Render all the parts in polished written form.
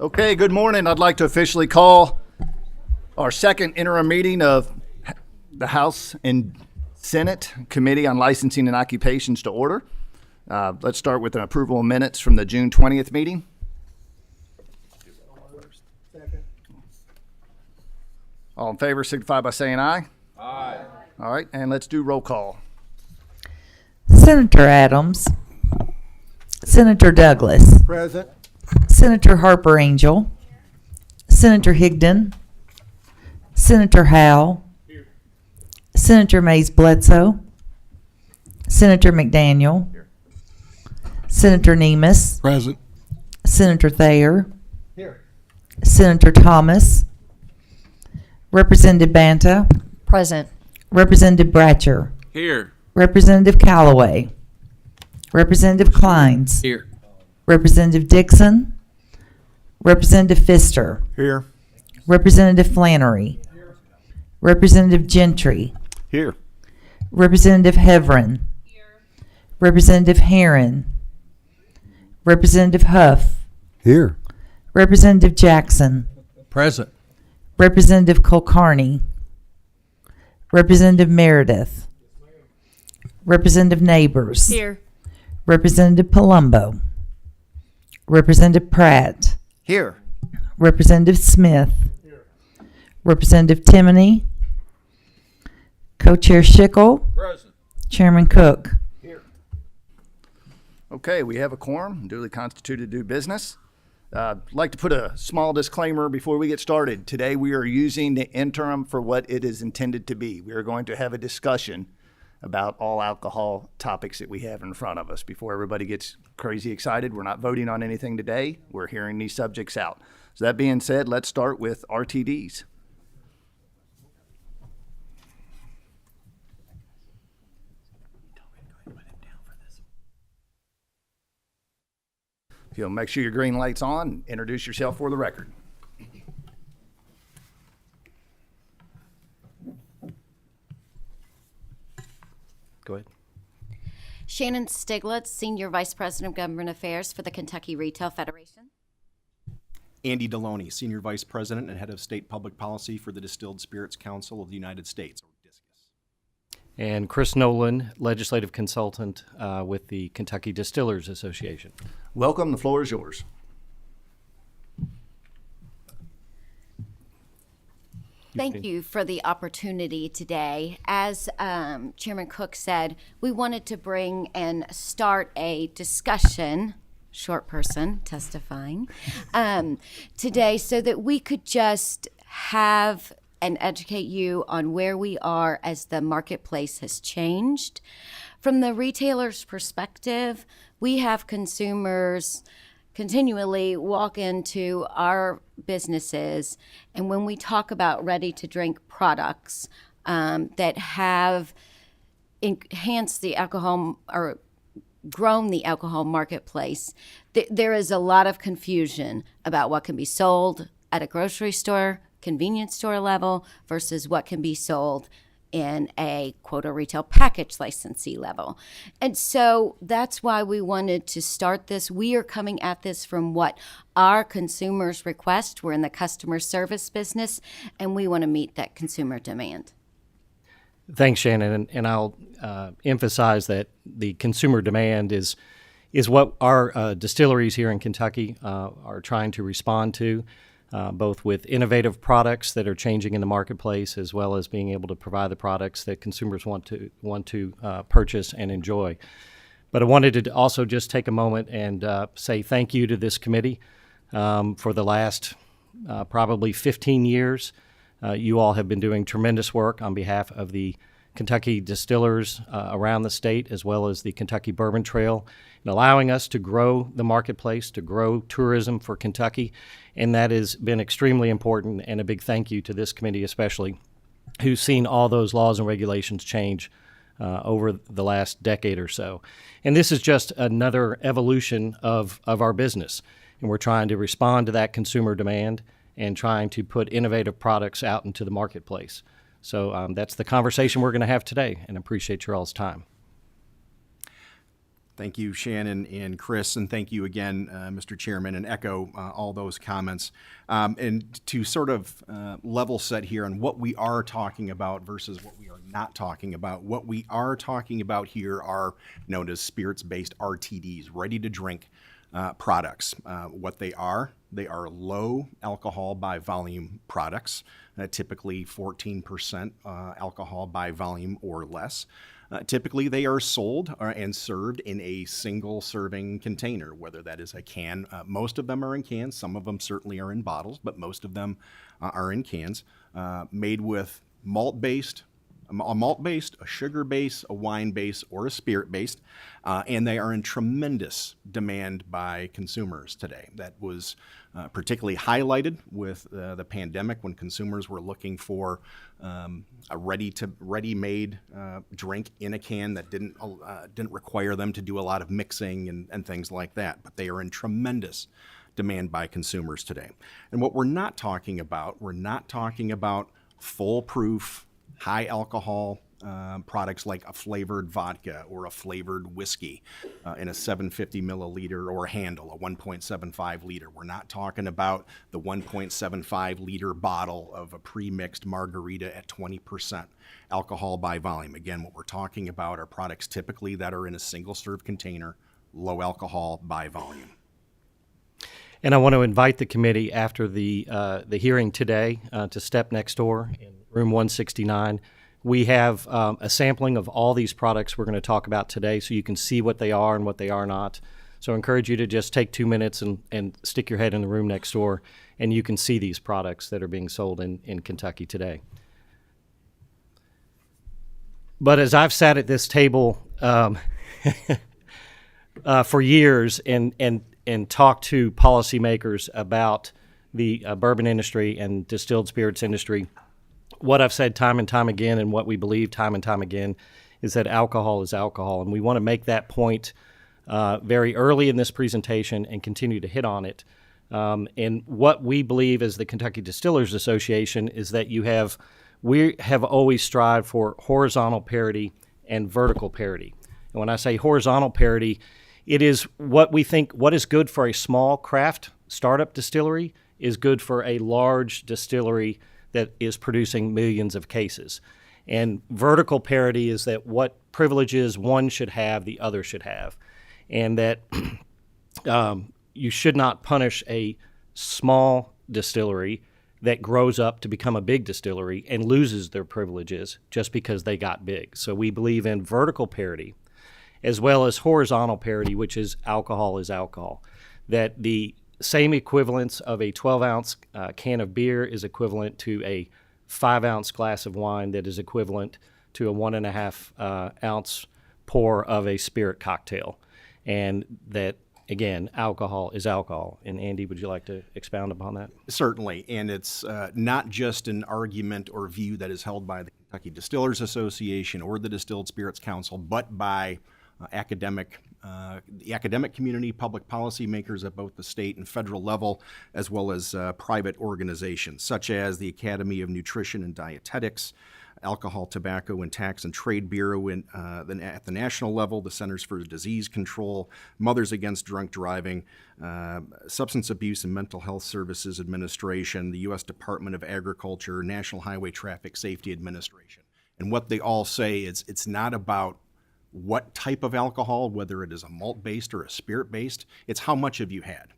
Okay, good morning. I'd like to officially call our second interim meeting of the House and Senate Committee on Licensing and Occupations to order. Let's start with an approval of minutes from the June 20th meeting. All in favor signify by saying aye. Aye. All right, and let's do roll call. Senator Adams, Senator Douglas, Present. Senator Harper Angel, Senator Higdon, Senator Howell, Senator Mays Bledsoe, Senator McDaniel, Senator Nemus, Present. Senator Thayer, Here. Senator Thomas, Representative Banta, Present. Representative Bratcher, Here. Representative Callaway, Representative Kleins, Here. Representative Dixon, Representative Pfister, Here. Representative Flannery, Representative Gentry, Here. Representative Heverin, Representative Herron, Representative Huff, Here. Representative Jackson, Present. Representative Kulkarni, Representative Meredith, Representative Neighbors, Here. Representative Palumbo, Representative Pratt, Here. Representative Smith, Representative Timoney, Co-Chair Schickel, Present. Chairman Cook. Okay, we have a quorum, duly constituted to do business. I'd like to put a small disclaimer before we get started. Today we are using the interim for what it is intended to be. We are going to have a discussion about all alcohol topics that we have in front of us. Before everybody gets crazy excited, we're not voting on anything today. We're hearing these subjects out. So that being said, let's start with RTDs. If you'll make sure your green light's on, introduce yourself for the record. Go ahead. Shannon Stiglitz, Senior Vice President of Government Affairs for the Kentucky Retail Federation. Andy Deloney, Senior Vice President and Head of State Public Policy for the Distilled Spirits Council of the United States, or DISCUS. And Chris Nolan, Legislative Consultant with the Kentucky Distillers Association. Welcome, the floor is yours. Thank you for the opportunity today. As Chairman Cook said, we wanted to bring and start a discussion, short person testifying, today so that we could just have and educate you on where we are as the marketplace has changed. From the retailer's perspective, we have consumers continually walk into our businesses, and when we talk about ready-to-drink products that have enhanced the alcohol or grown the alcohol marketplace, there is a lot of confusion about what can be sold at a grocery store, convenience store level versus what can be sold in a quota retail package licensee level. And so that's why we wanted to start this. We are coming at this from what our consumers request. We're in the customer service business, and we want to meet that consumer demand. Thanks, Shannon. And I'll emphasize that the consumer demand is what our distilleries here in Kentucky are trying to respond to. Both with innovative products that are changing in the marketplace, as well as being able to provide the products that consumers want to purchase and enjoy. But I wanted to also just take a moment and say thank you to this committee for the last probably 15 years. You all have been doing tremendous work on behalf of the Kentucky distillers around the state, as well as the Kentucky Bourbon Trail, and allowing us to grow the marketplace, to grow tourism for Kentucky. And that has been extremely important, and a big thank you to this committee especially, who's seen all those laws and regulations change over the last decade or so. And this is just another evolution of our business, and we're trying to respond to that consumer demand and trying to put innovative products out into the marketplace. So that's the conversation we're going to have today, and appreciate your all's time. Thank you, Shannon and Chris, and thank you again, Mr. Chairman, and echo all those comments. And to sort of level set here on what we are talking about versus what we are not talking about, what we are talking about here are known as spirits-based RTDs, ready-to-drink products. What they are low alcohol by volume products, typically 14% alcohol by volume or less. Typically, they are sold and served in a single serving container, whether that is a can. Most of them are in cans. Some of them certainly are in bottles, but most of them are in cans, made with malt-based, a sugar base, a wine base, or a spirit based, and they are in tremendous demand by consumers today. That was particularly highlighted with the pandemic when consumers were looking for a ready-made drink in a can that didn't require them to do a lot of mixing and things like that. But they are in tremendous demand by consumers today. And what we're not talking about full-proof, high alcohol products like a flavored vodka or a flavored whiskey in a 750 milliliter or a handle, a 1.75 liter. We're not talking about the 1.75 liter bottle of a pre-mixed margarita at 20% alcohol by volume. Again, what we're talking about are products typically that are in a single serve container, low alcohol by volume. And I want to invite the committee after the hearing today to step next door in room 169. We have a sampling of all these products we're going to talk about today so you can see what they are and what they are not. So I encourage you to just take 2 minutes and stick your head in the room next door, and you can see these products that are being sold in Kentucky today. But as I've sat at this table for years and talked to policymakers about the bourbon industry and distilled spirits industry, what I've said time and time again and what we believe time and time again is that alcohol is alcohol. And we want to make that point very early in this presentation and continue to hit on it. And what we believe as the Kentucky Distillers Association is that we have always strived for horizontal parity and vertical parity. And when I say horizontal parity, it is what we think what is good for a small craft startup distillery is good for a large distillery that is producing millions of cases. And vertical parity is that what privileges one should have, the other should have. And that you should not punish a small distillery that grows up to become a big distillery and loses their privileges just because they got big. So we believe in vertical parity as well as horizontal parity, which is alcohol, that the same equivalence of a 12-ounce can of beer is equivalent to a 5-ounce glass of wine that is equivalent to a 1.5 ounce pour of a spirit cocktail. And that, again, alcohol is alcohol. And Andy, would you like to expound upon that? Certainly, and it's not just an argument or view that is held by the Kentucky Distillers Association or the Distilled Spirits Council, but by the academic community, public policy makers at both the state and federal level, as well as private organizations such as the Academy of Nutrition and Dietetics, Alcohol, Tobacco, and Tax and Trade Bureau at the national level, the Centers for Disease Control, Mothers Against Drunk Driving, Substance Abuse and Mental Health Services Administration, the U.S. Department of Agriculture, National Highway Traffic Safety Administration. And what they all say is it's not about what type of alcohol, whether it is a malt-based or a spirit-based, it's how much have you had.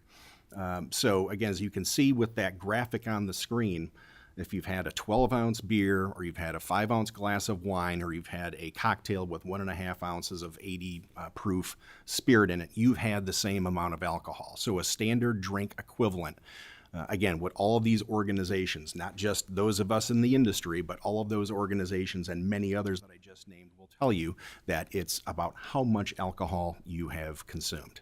So again, as you can see with that graphic on the screen, if you've had a 12-ounce beer or you've had a 5-ounce glass of wine or you've had a cocktail with 1.5 ounces of 80 proof spirit in it, you've had the same amount of alcohol. So a standard drink equivalent. Again, what all of these organizations, not just those of us in the industry, but all of those organizations and many others that I just named will tell you that it's about how much alcohol you have consumed.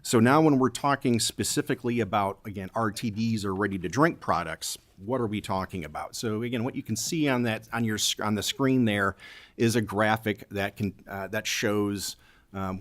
So now when we're talking specifically about, again, RTDs or ready-to-drink products, what are we talking about? So again, what you can see on the screen there is a graphic that shows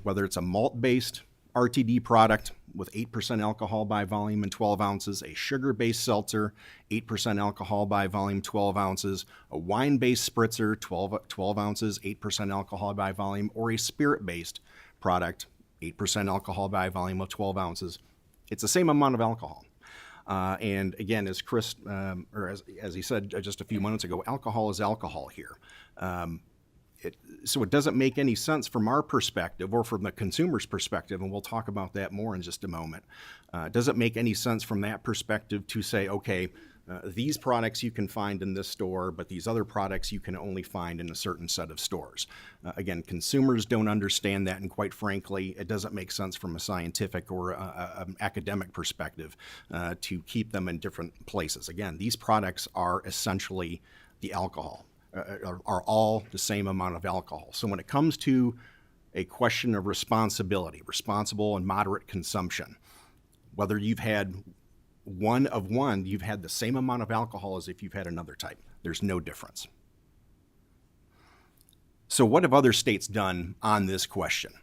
whether it's a malt-based RTD product with 8% alcohol by volume and 12 ounces, a sugar-based seltzer, 8% alcohol by volume, 12 ounces, a wine-based spritzer, 12 ounces, 8% alcohol by volume, or a spirit-based product, 8% alcohol by volume of 12 ounces. It's the same amount of alcohol. And again, as Chris, or as he said just a few minutes ago, alcohol is alcohol here. So it doesn't make any sense from our perspective or from the consumer's perspective, and we'll talk about that more in just a moment. It doesn't make any sense from that perspective to say, okay, these products you can find in this store, but these other products you can only find in a certain set of stores. Again, consumers don't understand that, and quite frankly, it doesn't make sense from a scientific or an academic perspective to keep them in different places. Again, these products are essentially the alcohol. Are all the same amount of alcohol. So when it comes to a question of responsibility, responsible and moderate consumption, whether you've had one of one, you've had the same amount of alcohol as if you've had another type. There's no difference. So what have other states done on this question?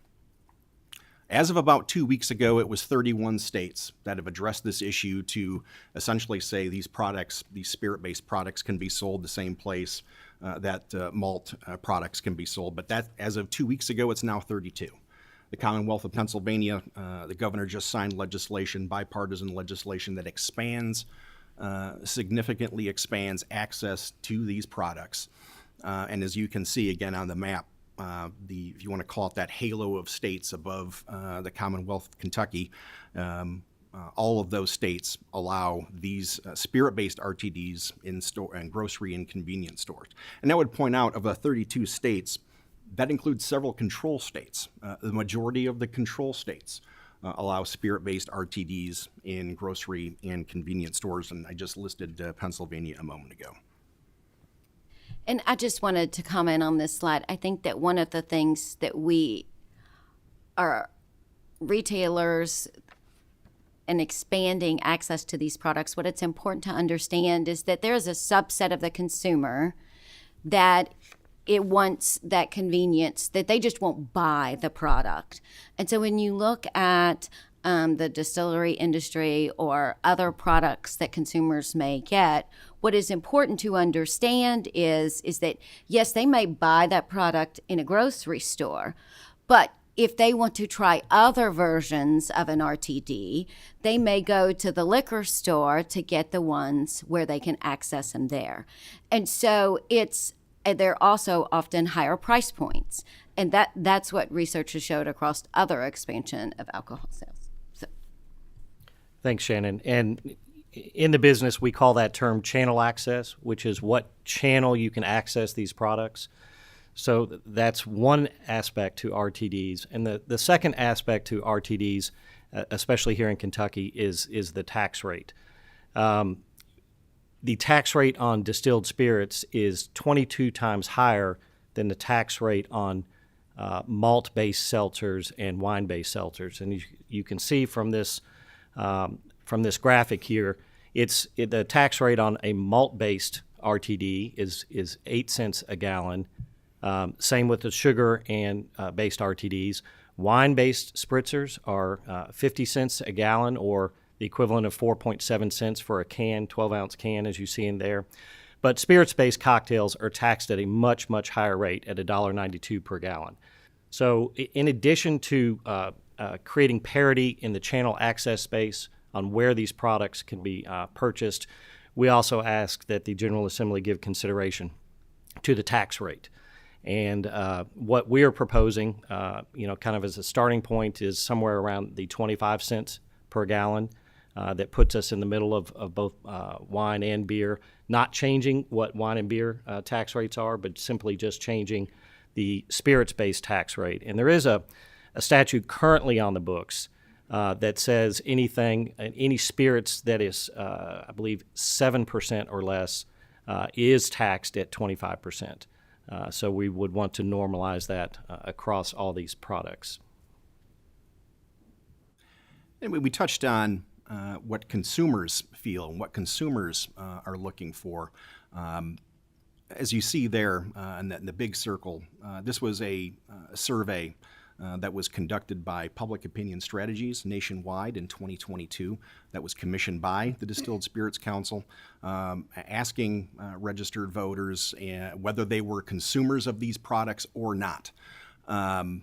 As of about 2 weeks ago, it was 31 states that have addressed this issue to essentially say these products, these spirit-based products, can be sold the same place that malt products can be sold. But that, as of 2 weeks ago, it's now 32. The Commonwealth of Pennsylvania, the governor just signed legislation, bipartisan legislation, that expands, significantly expands access to these products. And as you can see again on the map, if you want to call it that halo of states above the Commonwealth of Kentucky, all of those states allow these spirit-based RTDs in store and grocery and convenience stores. And I would point out, of the 32 states, that includes several control states. The majority of the control states allow spirit-based RTDs in grocery and convenience stores, and I just listed Pennsylvania a moment ago. And I just wanted to comment on this slide. I think that one of the things that we are retailers and expanding access to these products, what it's important to understand is that there is a subset of the consumer that it wants that convenience, that they just won't buy the product. And so when you look at the distillery industry or other products that consumers may get, what is important to understand is that, yes, they may buy that product in a grocery store, but if they want to try other versions of an RTD, they may go to the liquor store to get the ones where they can access them there. And so they're also often higher price points. And that's what research has showed across other expansion of alcohol sales. So. Thanks, Shannon. And in the business, we call that term channel access, which is what channel you can access these products. So that's one aspect to RTDs. And the second aspect to RTDs, especially here in Kentucky, is the tax rate. The tax rate on distilled spirits is 22 times higher than the tax rate on malt-based seltzers and wine-based seltzers. And you can see from this graphic here, the tax rate on a malt-based RTD is 8 cents a gallon. Same with the sugar and based RTDs. Wine-based spritzers are 50 cents a gallon, or the equivalent of 4.7 cents for a 12-ounce can, as you see in there. But spirits-based cocktails are taxed at a much, much higher rate at $1.92 per gallon. So in addition to creating parity in the channel access space on where these products can be purchased, we also ask that the General Assembly give consideration to the tax rate. And what we are proposing, kind of as a starting point, is somewhere around the 25 cents per gallon. That puts us in the middle of both wine and beer, not changing what wine and beer tax rates are, but simply just changing the spirits-based tax rate. And there is a statute currently on the books that says any spirits that is, I believe, 7% or less is taxed at 25%. So we would want to normalize that across all these products. And we touched on what consumers feel and what consumers are looking for. As you see there in the big circle, this was a survey that was conducted by Public Opinion Strategies nationwide in 2022, that was commissioned by the Distilled Spirits Council, asking registered voters whether they were consumers of these products or not. Their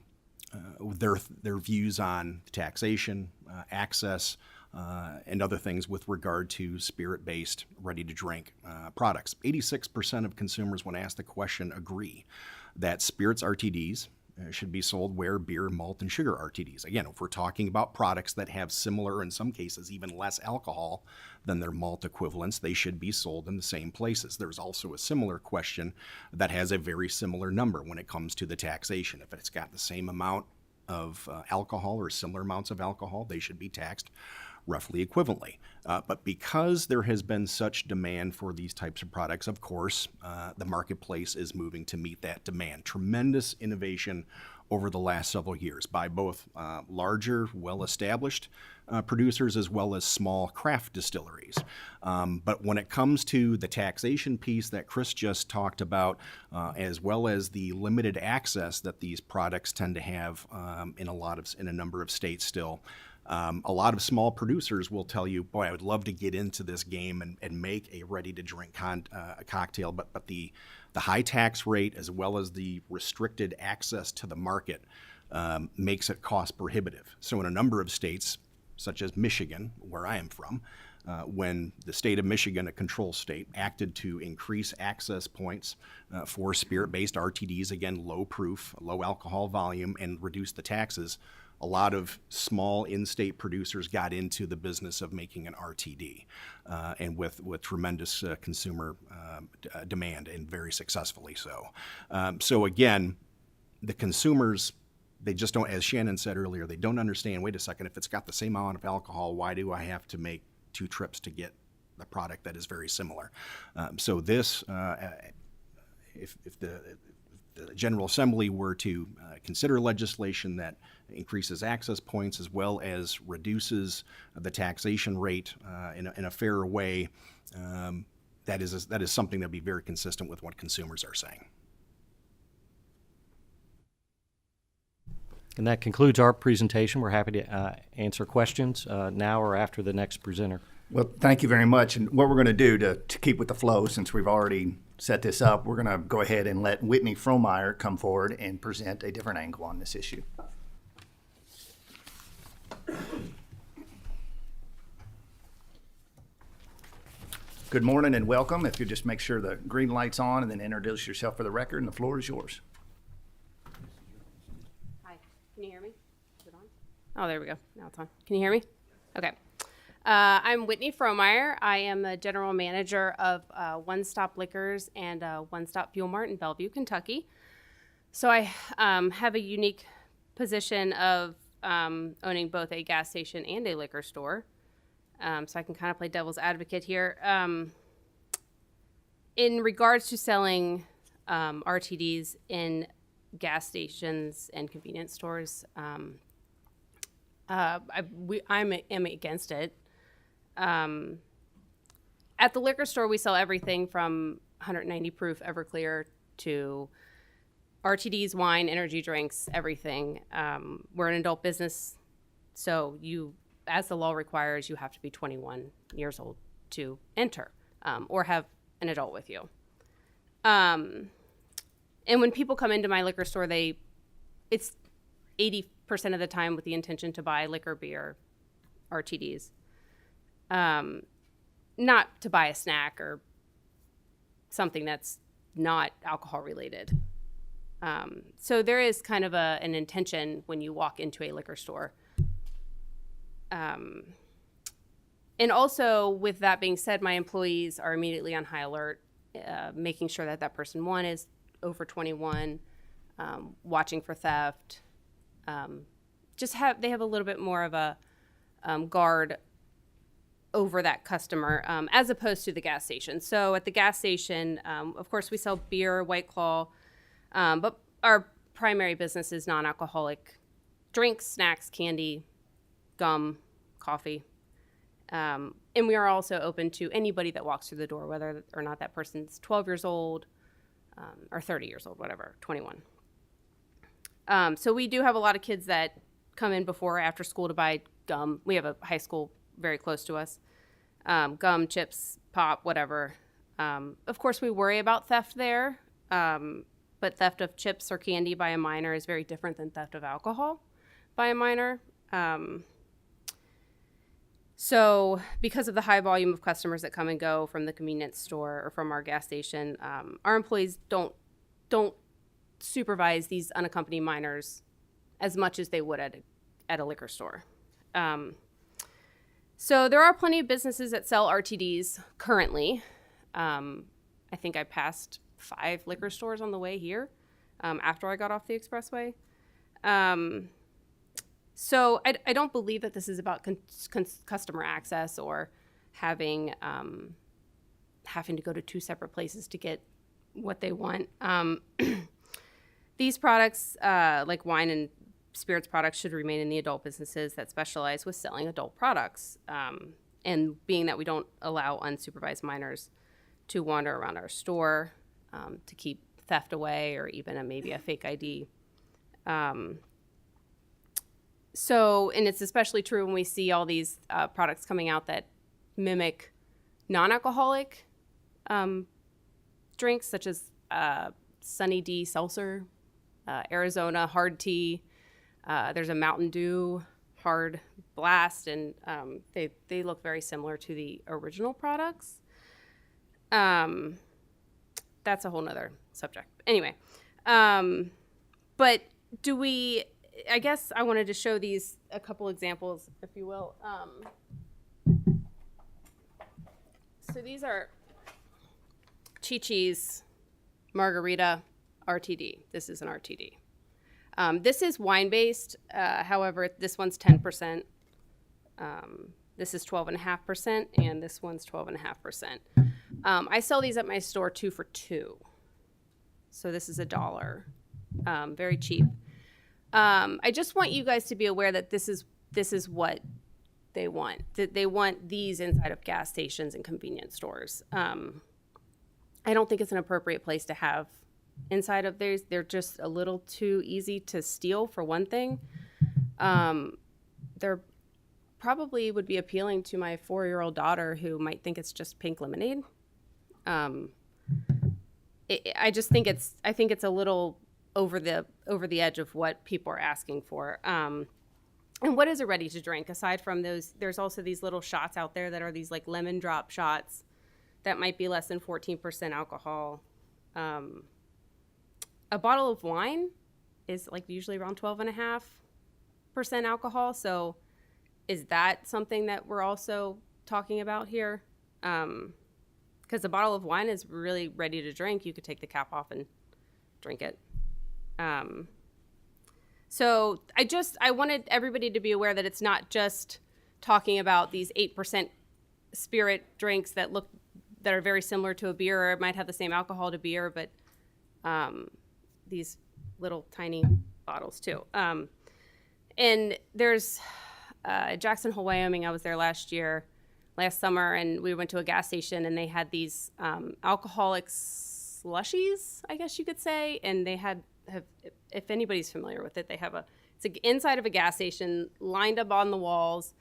views on taxation, access, and other things with regard to spirit-based, ready-to-drink products. 86% of consumers, when asked the question, agree that spirits RTDs should be sold where beer, malt, and sugar RTDs. Again, if we're talking about products that have similar, in some cases even less alcohol than their malt equivalents, they should be sold in the same places. There's also a similar question that has a very similar number when it comes to the taxation. If it's got the same amount of alcohol or similar amounts of alcohol, they should be taxed roughly equivalently. But because there has been such demand for these types of products, of course, the marketplace is moving to meet that demand. Tremendous innovation over the last several years by both larger, well-established producers as well as small craft distilleries. But when it comes to the taxation piece that Chris just talked about, as well as the limited access that these products tend to have in a number of states still, a lot of small producers will tell you, boy, I would love to get into this game and make a ready-to-drink cocktail, but the high tax rate as well as the restricted access to the market makes it cost prohibitive. So in a number of states, such as Michigan, where I am from, when the state of Michigan, a control state, acted to increase access points for spirit-based RTDs, again, low proof, low alcohol volume, and reduce the taxes, a lot of small in-state producers got into the business of making an RTD, and with tremendous consumer demand, and very successfully so. So again, the consumers, they just don't, as Shannon said earlier, they don't understand, wait a second, if it's got the same amount of alcohol, why do I have to make 2 trips to get the product that is very similar? So this, if the General Assembly were to consider legislation that increases access points as well as reduces the taxation rate in a fairer way, that is something that would be very consistent with what consumers are saying. And that concludes our presentation. We're happy to answer questions now or after the next presenter. Well, thank you very much. And what we're going to do to keep with the flow, since we've already set this up, we're going to go ahead and let Whitney Fromeyer come forward and present a different angle on this issue. Good morning and welcome. If you just make sure the green light's on and then introduce yourself for the record, and the floor is yours. Hi, can you hear me? Is it on? Oh, there we go. Now it's on. Can you hear me? Okay. I'm Whitney Fromeyer. I am the general manager of One Stop Liquors and One Stop Fuel Mart in Bellevue, Kentucky. So I have a unique position of owning both a gas station and a liquor store. So I can kind of play devil's advocate here. In regards to selling RTDs in gas stations and convenience stores, I am against it. At the liquor store, we sell everything from 190 proof Everclear to RTDs, wine, energy drinks, everything. We're an adult business, so as the law requires, you have to be 21 years old to enter, or have an adult with you. And when people come into my liquor store, it's 80% of the time with the intention to buy liquor, beer, RTDs. Not to buy a snack or something that's not alcohol related. So there is kind of an intention when you walk into a liquor store. And also, with that being said, my employees are immediately on high alert, making sure that person, one, is over 21, watching for theft. They have a little bit more of a guard over that customer, as opposed to the gas station. So at the gas station, of course, we sell beer, White Claw, but our primary business is non-alcoholic drinks, snacks, candy, gum, coffee. And we are also open to anybody that walks through the door, whether or not that person's 12 years old or 30 years old, whatever, 21. So we do have a lot of kids that come in before or after school to buy gum. We have a high school very close to us. Gum, chips, pop, whatever. Of course, we worry about theft there, but theft of chips or candy by a minor is very different than theft of alcohol by a minor. So because of the high volume of customers that come and go from the convenience store or from our gas station, our employees don't supervise these unaccompanied minors as much as they would at a liquor store. So there are plenty of businesses that sell RTDs currently. I think I passed 5 liquor stores on the way here after I got off the expressway. So I don't believe that this is about customer access or having to go to 2 separate places to get what they want. These products, like wine and spirits products, should remain in the adult businesses that specialize with selling adult products. And being that we don't allow unsupervised minors to wander around our store to keep theft away or even maybe a fake ID. So, and it's especially true when we see all these products coming out that mimic non-alcoholic drinks, such as Sunny D seltzer, Arizona hard tea. There's a Mountain Dew hard blast, and they look very similar to the original products. That's a whole nother subject. Anyway, but do we? I guess I wanted to show these a couple examples, if you will. So these are Chi-Chi's Margarita RTD. This is an RTD. This is wine-based. However, this one's 10%. This is 12.5%, and this one's 12.5%. I sell these at my store 2 for $2. So this is $1. Very cheap. I just want you guys to be aware that this is what they want. They want these inside of gas stations and convenience stores. I don't think it's an appropriate place to have inside of theirs. They're just a little too easy to steal, for one thing. They're probably would be appealing to my 4-year-old daughter who might think it's just pink lemonade. I think it's a little over the edge of what people are asking for. And what is a ready to drink? Aside from those, there's also these little shots out there that are these like lemon drop shots that might be less than 14% alcohol. A bottle of wine is like usually around 12.5% alcohol. So is that something that we're also talking about here? Because a bottle of wine is really ready to drink. You could take the cap off and drink it. So I wanted everybody to be aware that it's not just talking about these 8% spirit drinks that are very similar to a beer, or it might have the same alcohol to beer, but these little tiny bottles too. And there's Jackson Hole, Wyoming. I was there last summer, and we went to a gas station, and they had these alcoholic slushies, I guess you could say, and they have if anybody's familiar with it, it's inside of a gas station, lined up on the walls,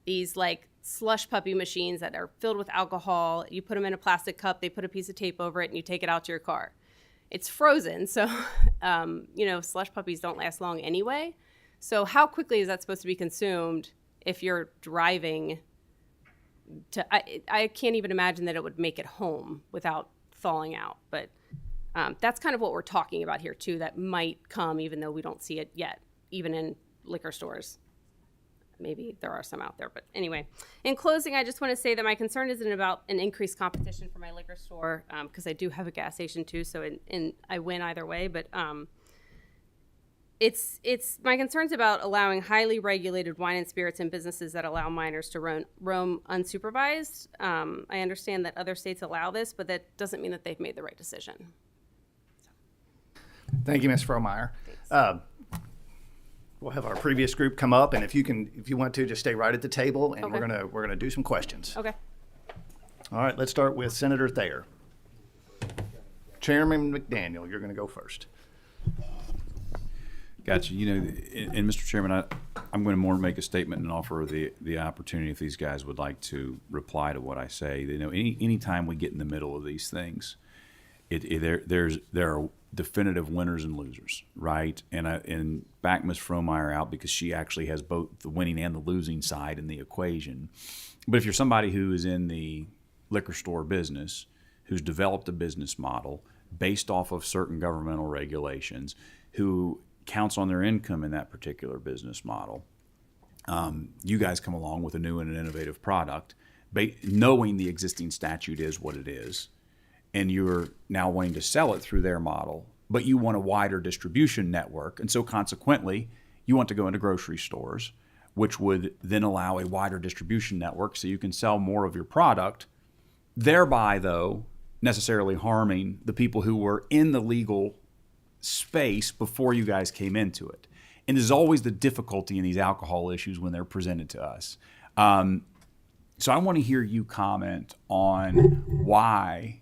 these like slush puppy machines that are filled with alcohol. You put them in a plastic cup, they put a piece of tape over it, and you take it out to your car. It's frozen, so slush puppies don't last long anyway. So how quickly is that supposed to be consumed if you're driving I can't even imagine that it would make it home without thawing out. But that's kind of what we're talking about here too, that might come even though we don't see it yet, even in liquor stores. Maybe there are some out there, but anyway. In closing, I just want to say that my concern isn't about an increased competition for my liquor store, because I do have a gas station too, so I win either way, but it's my concern's about allowing highly regulated wine and spirits in businesses that allow minors to roam unsupervised. I understand that other states allow this, but that doesn't mean that they've made the right decision. Thank you, Ms. Frohmeyer. We'll have our previous group come up, and if you want to, just stay right at the table, and Okay. we're gonna do some questions. Okay. All right, let's start with Senator Thayer. Chairman McDaniel, you're gonna go first. Gotcha. You know, and Mr. Chairman, I'm going to more make a statement and offer the opportunity if these guys would like to reply to what I say. You know, any time we get in the middle of these things, there are definitive winners and losers, right? And back Ms. Fromeyer out because she actually has both the winning and the losing side in the equation. But if you're somebody who is in the liquor store business, who's developed a business model based off of certain governmental regulations, who counts on their income in that particular business model, you guys come along with a new and an innovative product, knowing the existing statute is what it is, and you're now wanting to sell it through their model, but you want a wider distribution network. And so consequently, you want to go into grocery stores, which would then allow a wider distribution network so you can sell more of your product, thereby, though, necessarily harming the people who were in the legal space before you guys came into it. And there's always the difficulty in these alcohol issues when they're presented to us. So I want to hear you comment on why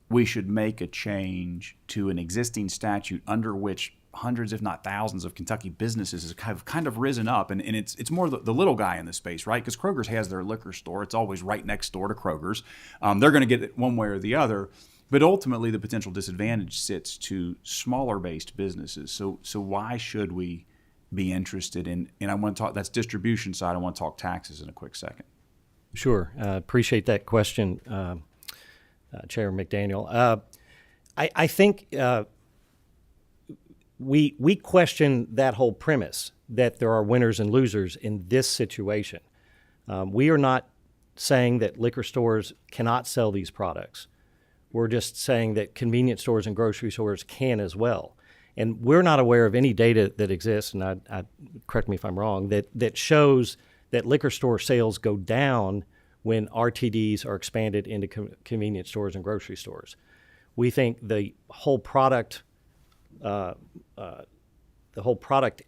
we should make a change to an existing statute under which hundreds, if not thousands, of Kentucky businesses have kind of risen up. And it's more the little guy in the space, right? Because Kroger's has their liquor store. It's always right next door to Kroger's. They're going to get it one way or the other. But ultimately, the potential disadvantage sits to smaller-based businesses. So why should we be interested in, and I want to talk, that's distribution side. I want to talk taxes in a quick second. Sure. Appreciate that question, Chair McDaniel. I think we question that whole premise that there are winners and losers in this situation. We are not saying that liquor stores cannot sell these products. We're just saying that convenience stores and grocery stores can as well. And we're not aware of any data that exists, and I correct me if I'm wrong, that shows that liquor store sales go down when RTDs are expanded into convenience stores and grocery stores. We think the whole product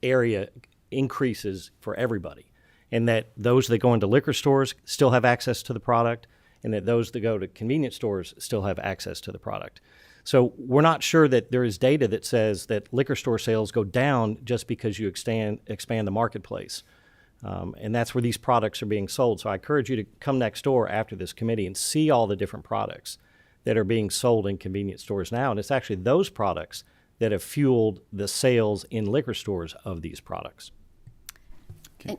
area increases for everybody, and that those that go into liquor stores still have access to the product, and that those that go to convenience stores still have access to the product. So we're not sure that there is data that says that liquor store sales go down just because you expand the marketplace. And that's where these products are being sold. So I encourage you to come next door after this committee and see all the different products that are being sold in convenience stores now. And it's actually those products that have fueled the sales in liquor stores of these products. And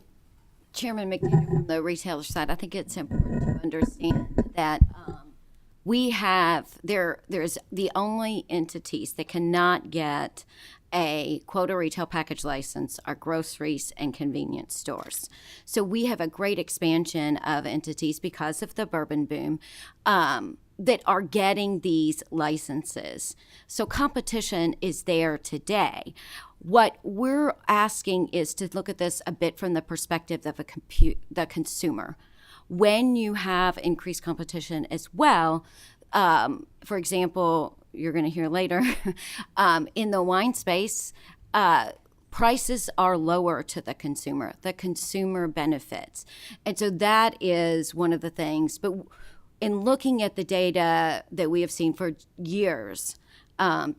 Chairman McDaniel, from the retailer side, I think it's important to understand that there's the only entities that cannot get a quota retail package license are groceries and convenience stores. So we have a great expansion of entities because of the bourbon boom that are getting these licenses. So competition is there today. What we're asking is to look at this a bit from the perspective of the consumer. When you have increased competition as well, for example, you're going to hear later, in the wine space, prices are lower to the consumer. The consumer benefits. And so that is one of the things. But in looking at the data that we have seen for years,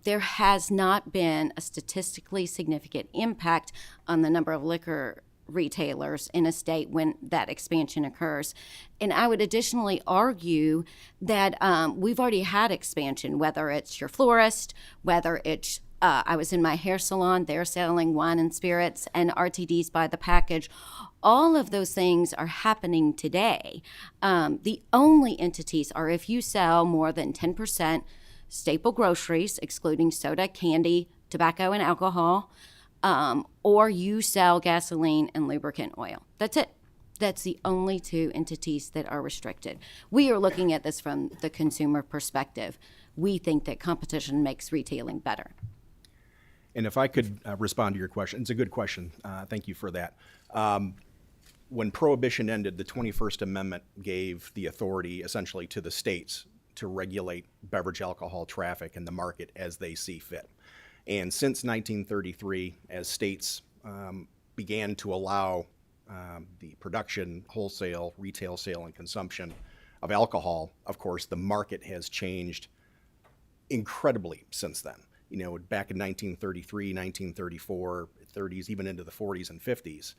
there has not been a statistically significant impact on the number of liquor retailers in a state when that expansion occurs. And I would additionally argue that we've already had expansion, whether it's your florist, whether it's I was in my hair salon, they're selling wine and spirits and RTDs by the package. All of those things are happening today. The only entities are if you sell more than 10% staple groceries, excluding soda, candy, tobacco, and alcohol, or you sell gasoline and lubricant oil. That's it. That's the only two entities that are restricted. We are looking at this from the consumer perspective. We think that competition makes retailing better. And if I could respond to your question, it's a good question. Thank you for that. When Prohibition ended, the 21st Amendment gave the authority essentially to the states to regulate beverage alcohol traffic in the market as they see fit. And since 1933, as states began to allow the production, wholesale, retail sale, and consumption of alcohol, of course, the market has changed incredibly since then. back in 1933, 1934, 30s, even into the 40s and 50s.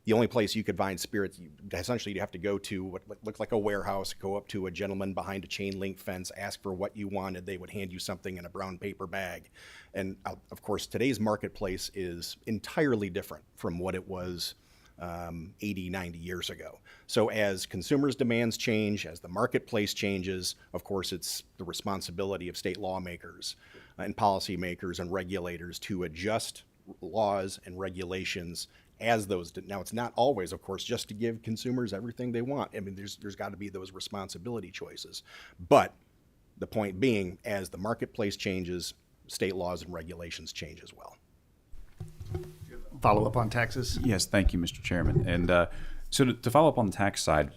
The only place you could find spirits, essentially you'd have to go to what looked like a warehouse, go up to a gentleman behind a chain link fence, ask for what you wanted. They would hand you something in a brown paper bag. And of course, today's marketplace is entirely different from what it was 80, 90 years ago. So as consumers' demands change, as the marketplace changes, of course, it's the responsibility of state lawmakers and policymakers and regulators to adjust laws and regulations as those. Now, it's not always, of course, just to give consumers everything they want. I mean, there's got to be those responsibility choices. But the point being, as the marketplace changes, state laws and regulations change as well. Follow up on taxes? Yes, thank you, Mr. Chairman. And so to follow up on the tax side,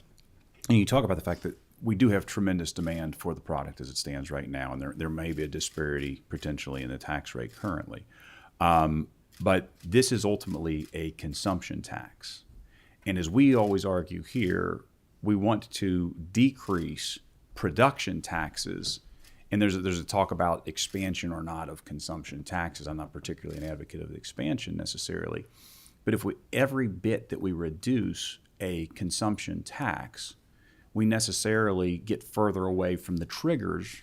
and you talk about the fact that we do have tremendous demand for the product as it stands right now, and there may be a disparity potentially in the tax rate currently. But this is ultimately a consumption tax. And as we always argue here, we want to decrease production taxes. And there's a talk about expansion or not of consumption taxes. I'm not particularly an advocate of expansion necessarily. But if every bit that we reduce a consumption tax, we necessarily get further away from the triggers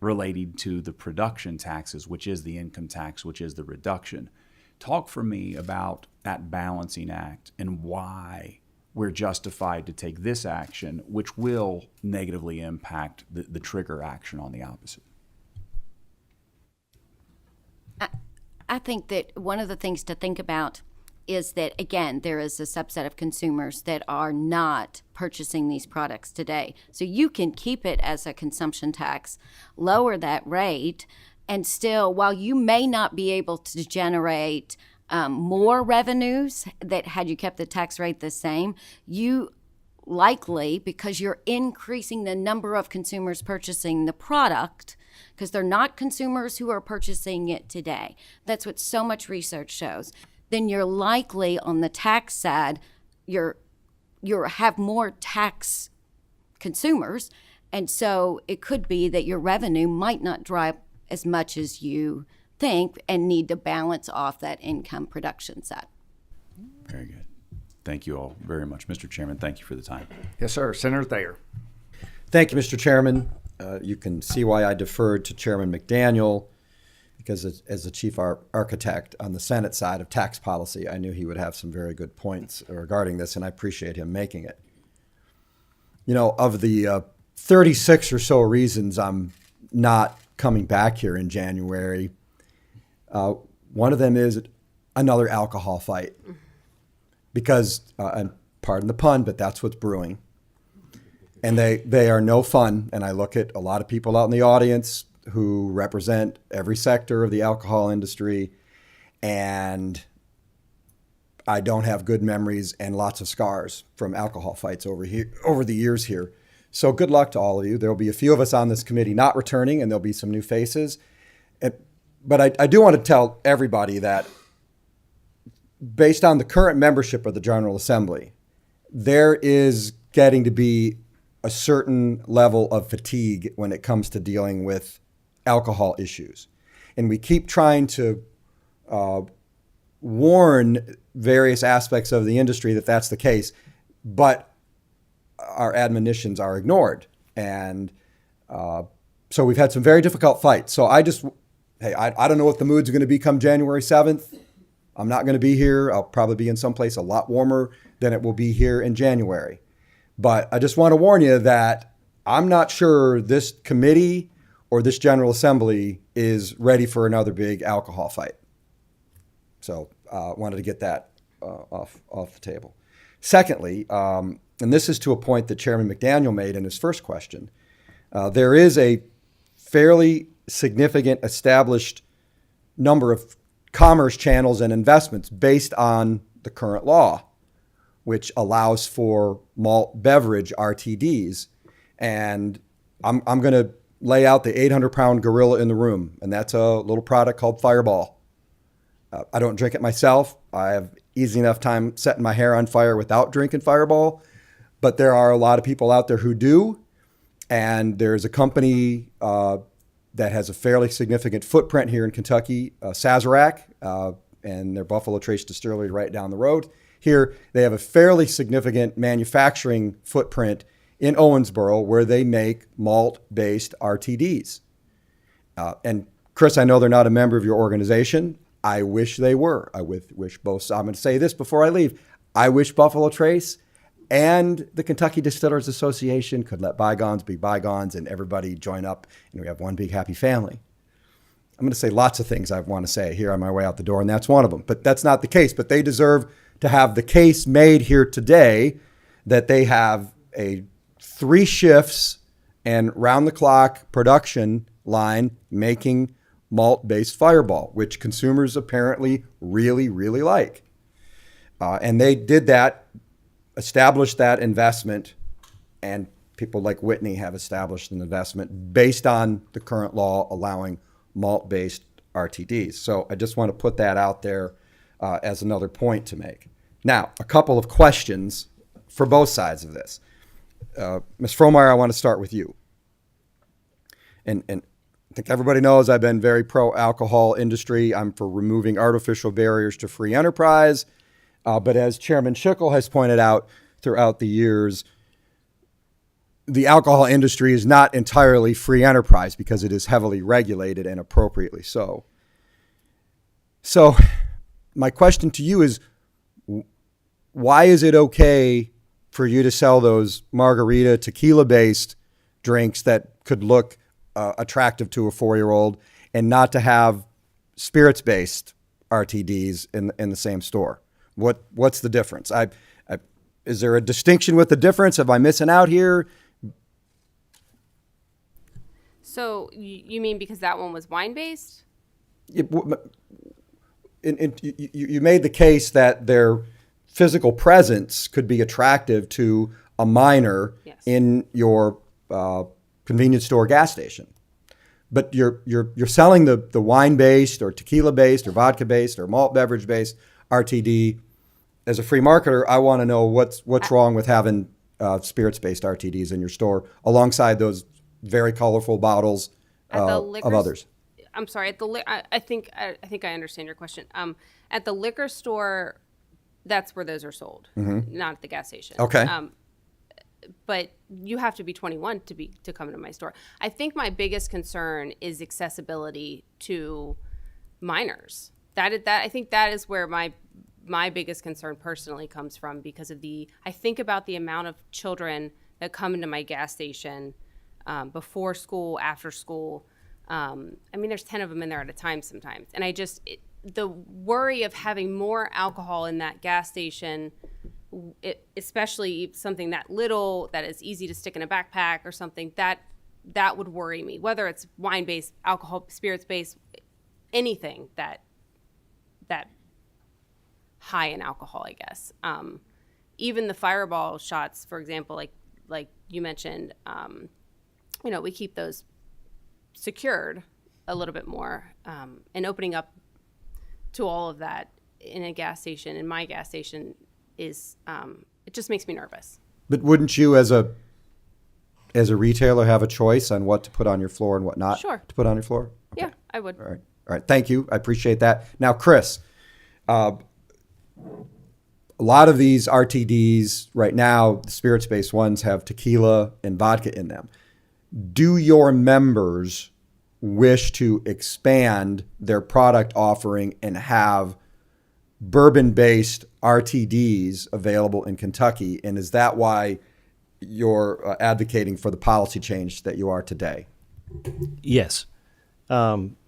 related to the production taxes, which is the income tax, which is the reduction. Talk for me about that balancing act and why we're justified to take this action, which will negatively impact the trigger action on the opposite. I think that one of the things to think about is that, again, there is a subset of consumers that are not purchasing these products today. So you can keep it as a consumption tax, lower that rate, and still, while you may not be able to generate more revenues that had you kept the tax rate the same, you likely, because you're increasing the number of consumers purchasing the product, because they're not consumers who are purchasing it today. That's what so much research shows. Then you're likely on the tax side, you have more tax consumers, and so it could be that your revenue might not drive as much as you think and need to balance off that income production side. Very good. Thank you all very much. Mr. Chairman, thank you for the time. Yes, sir. Senator Thayer. Thank you, Mr. Chairman. You can see why I deferred to Chairman McDaniel, because as the chief architect on the Senate side of tax policy, I knew he would have some very good points regarding this, and I appreciate him making it. Of the 36 or so reasons I'm not coming back here in January, one of them is another alcohol fight. Because, and pardon the pun, but that's what's brewing. And they are no fun. And I look at a lot of people out in the audience who represent every sector of the alcohol industry, and I don't have good memories and lots of scars from alcohol fights over the years here. So good luck to all of you. There'll be a few of us on this committee not returning, and there'll be some new faces. But I do want to tell everybody that based on the current membership of the General Assembly, there is getting to be a certain level of fatigue when it comes to dealing with alcohol issues. And we keep trying to warn various aspects of the industry that that's the case, but our admonitions are ignored. And so we've had some very difficult fights. So I don't know what the mood's going to be come January 7th. I'm not going to be here. I'll probably be in someplace a lot warmer than it will be here in January. But I just want to warn you that I'm not sure this committee or this General Assembly is ready for another big alcohol fight. So wanted to get that off the table. Secondly, and this is to a point that Chairman McDaniel made in his first question, there is a fairly significant established number of commerce channels and investments based on the current law, which allows for malt beverage RTDs. And I'm going to lay out the 800-pound gorilla in the room, and that's a little product called Fireball. I don't drink it myself. I have easy enough time setting my hair on fire without drinking Fireball, but there are a lot of people out there who do. And there's a company that has a fairly significant footprint here in Kentucky, Sazerac, and their Buffalo Trace Distillery right down the road. Here, they have a fairly significant manufacturing footprint in Owensboro where they make malt-based RTDs. And Chris, I know they're not a member of your organization. I wish they were. I wish both. I'm going to say this before I leave. I wish Buffalo Trace and the Kentucky Distillers Association could let bygones be bygones and everybody join up and we have one big happy family. I'm going to say lots of things I want to say here on my way out the door, and that's one of them. But that's not the case. But they deserve to have the case made here today that they have a 3 shifts and round-the-clock production line making malt-based Fireball, which consumers apparently really, really like. And they did that, established that investment, and people like Whitney have established an investment based on the current law allowing malt-based RTDs. So I just want to put that out there as another point to make. Now, a couple of questions for both sides of this. Ms. Frohmeyer, I want to start with you. And I think everybody knows I've been very pro-alcohol industry. I'm for removing artificial barriers to free enterprise. But as Chairman Schickel has pointed out throughout the years, the alcohol industry is not entirely free enterprise because it is heavily regulated and appropriately so. So my question to you is, why is it okay for you to sell those margarita tequila-based drinks that could look attractive to a 4-year-old and not to have spirits-based RTDs in the same store? What's the difference? Is there a distinction with the difference? Am I missing out here? So you mean because that one was wine-based? You made the case that their physical presence could be attractive to a minor in your convenience store gas station. But you're selling the wine-based or tequila-based or vodka-based or malt beverage-based RTD. As a free marketer, I want to know what's wrong with having spirits-based RTDs in your store alongside those very colorful bottles of others. I'm sorry. I think I understand your question. At the liquor store, that's where those are sold, not at the gas station. Okay. But you have to be 21 to come into my store. I think my biggest concern is accessibility to minors. I think that is where my biggest concern personally comes from because of I think about the amount of children that come into my gas station before school, after school. I mean, there's 10 of them in there at a time sometimes. And the worry of having more alcohol in that gas station, especially something that little that is easy to stick in a backpack or something, that would worry me. Whether it's wine-based, alcohol, spirits-based, anything that high in alcohol, I guess. Even the Fireball shots, for example, like you mentioned, we keep those secured a little bit more, and opening up to all of that in a gas station, in my gas station, is it just makes me nervous. But wouldn't you, as a retailer, have a choice on what to put on your floor and what not to put on your floor? Okay. Yeah, I would. All right. Thank you. I appreciate that. Now, Chris, a lot of these RTDs right now, the spirits-based ones, have tequila and vodka in them. Do your members wish to expand their product offering and have bourbon-based RTDs available in Kentucky? And is that why you're advocating for the policy change that you are today? Yes.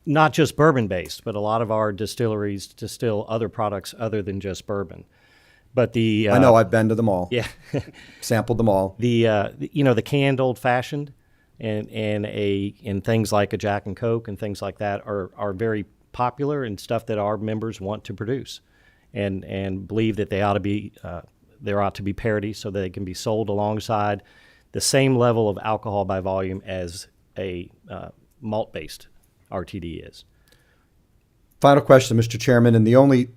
Not just bourbon-based, but a lot of our distilleries distill other products other than just bourbon. But I know, I've been to them all. Yeah. Sampled them all. The canned old-fashioned and things like a Jack and Coke and things like that are very popular and stuff that our members want to produce and believe that there ought to be parity so that they can be sold alongside the same level of alcohol by volume as a malt-based RTD is. Final question, Mr. Chairman, and the only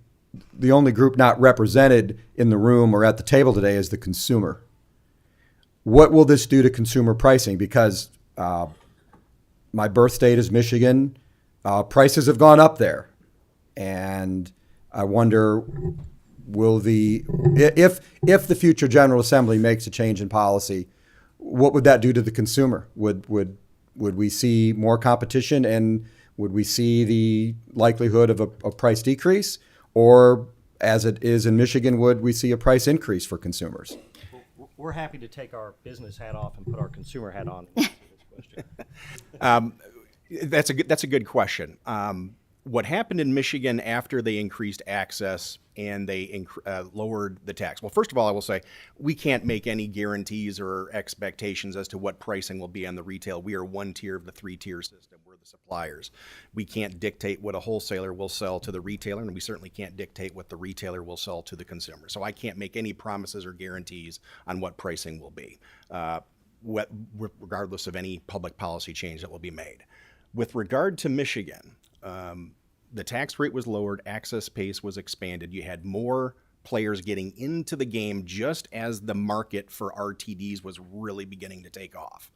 group not represented in the room or at the table today is the consumer. What will this do to consumer pricing? Because my birth state is Michigan. Prices have gone up there, and I wonder, if the future General Assembly makes a change in policy, what would that do to the consumer? Would we see more competition, and would we see the likelihood of a price decrease, or as it is in Michigan, would we see a price increase for consumers? We're happy to take our business hat off and put our consumer hat on and answer this question. That's a good question. What happened in Michigan after they increased access and they lowered the tax? Well, first of all, I will say we can't make any guarantees or expectations as to what pricing will be on the retail. We are one tier of the three-tier system. We're the suppliers. We can't dictate what a wholesaler will sell to the retailer, and we certainly can't dictate what the retailer will sell to the consumer. So I can't make any promises or guarantees on what pricing will be, regardless of any public policy change that will be made. With regard to Michigan, the tax rate was lowered, access pace was expanded. You had more players getting into the game just as the market for RTDs was really beginning to take off.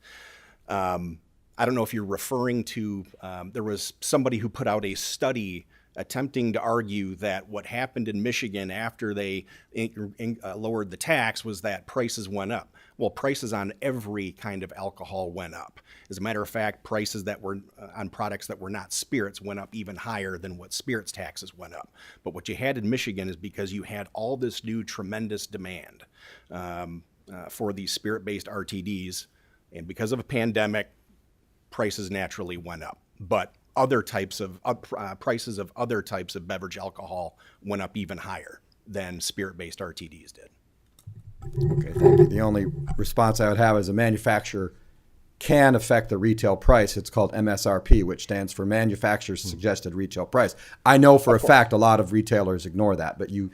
I don't know if you're referring to, there was somebody who put out a study attempting to argue that what happened in Michigan after they lowered the tax was that prices went up. Well, prices on every kind of alcohol went up. As a matter of fact, prices that were on products that were not spirits went up even higher than what spirits taxes went up. But what you had in Michigan is because you had all this new tremendous demand for these spirit-based RTDs, and because of a pandemic, prices naturally went up. But other types of prices of other types of beverage alcohol went up even higher than spirit-based RTDs did. Okay, thank you. The only response I would have is a manufacturer can affect the retail price. It's called MSRP, which stands for Manufacturer's Suggested Retail Price. I know for a fact a lot of retailers ignore that, but you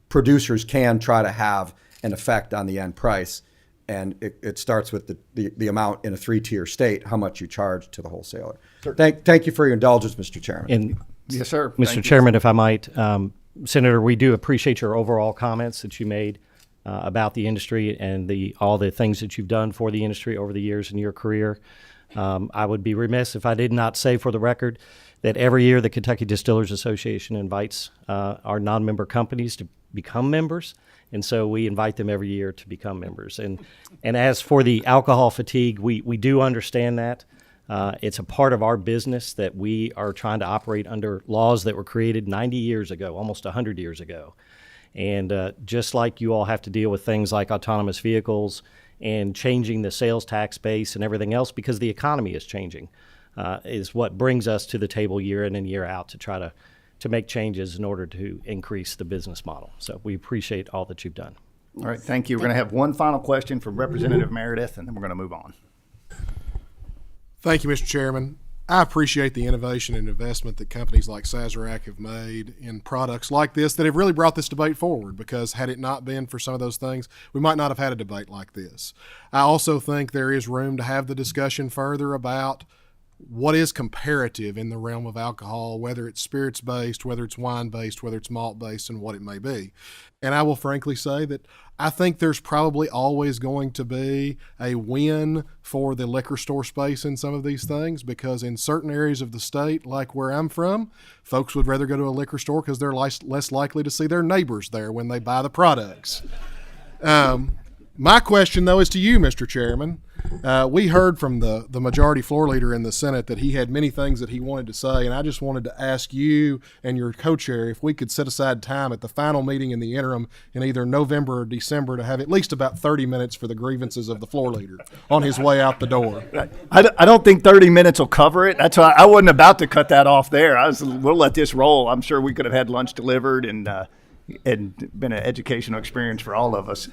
producers can try to have an effect on the end price, and it starts with the amount in a three-tier state, how much you charge to the wholesaler. Thank you for your indulgence, Mr. Chairman. And Yes, sir. Mr. Chairman, if I might, Senator, we do appreciate your overall comments that you made about the industry and all the things that you've done for the industry over the years in your career. I would be remiss if I did not say for the record that every year the Kentucky Distillers Association invites our non-member companies to become members, and so we invite them every year to become members. And as for the alcohol fatigue, we do understand that. It's a part of our business that we are trying to operate under laws that were created 90 years ago, almost 100 years ago. And just like you all have to deal with things like autonomous vehicles and changing the sales tax base and everything else because the economy is changing, is what brings us to the table year in and year out to try to make changes in order to increase the business model. So we appreciate all that you've done. All right, thank you. We're going to have one final question from Representative Meredith, and then we're going to move on. Thank you, Mr. Chairman. I appreciate the innovation and investment that companies like Sazerac have made in products like this that have really brought this debate forward, because had it not been for some of those things, we might not have had a debate like this. I also think there is room to have the discussion further about what is comparative in the realm of alcohol, whether it's spirits-based, whether it's wine-based, whether it's malt-based, and what it may be. And I will frankly say that I think there's probably always going to be a win for the liquor store space in some of these things, because in certain areas of the state, like where I'm from, folks would rather go to a liquor store because they're less likely to see their neighbors there when they buy the products. My question, though, is to you, Mr. Chairman. We heard from the majority floor leader in the Senate that he had many things that he wanted to say, and I just wanted to ask you and your co-chair if we could set aside time at the final meeting in the interim in either November or December to have at least about 30 minutes for the grievances of the floor leader on his way out the door. I don't think 30 minutes will cover it. That's why I wasn't about to cut that off there. We'll let this roll. I'm sure we could have had lunch delivered and been an educational experience for all of us.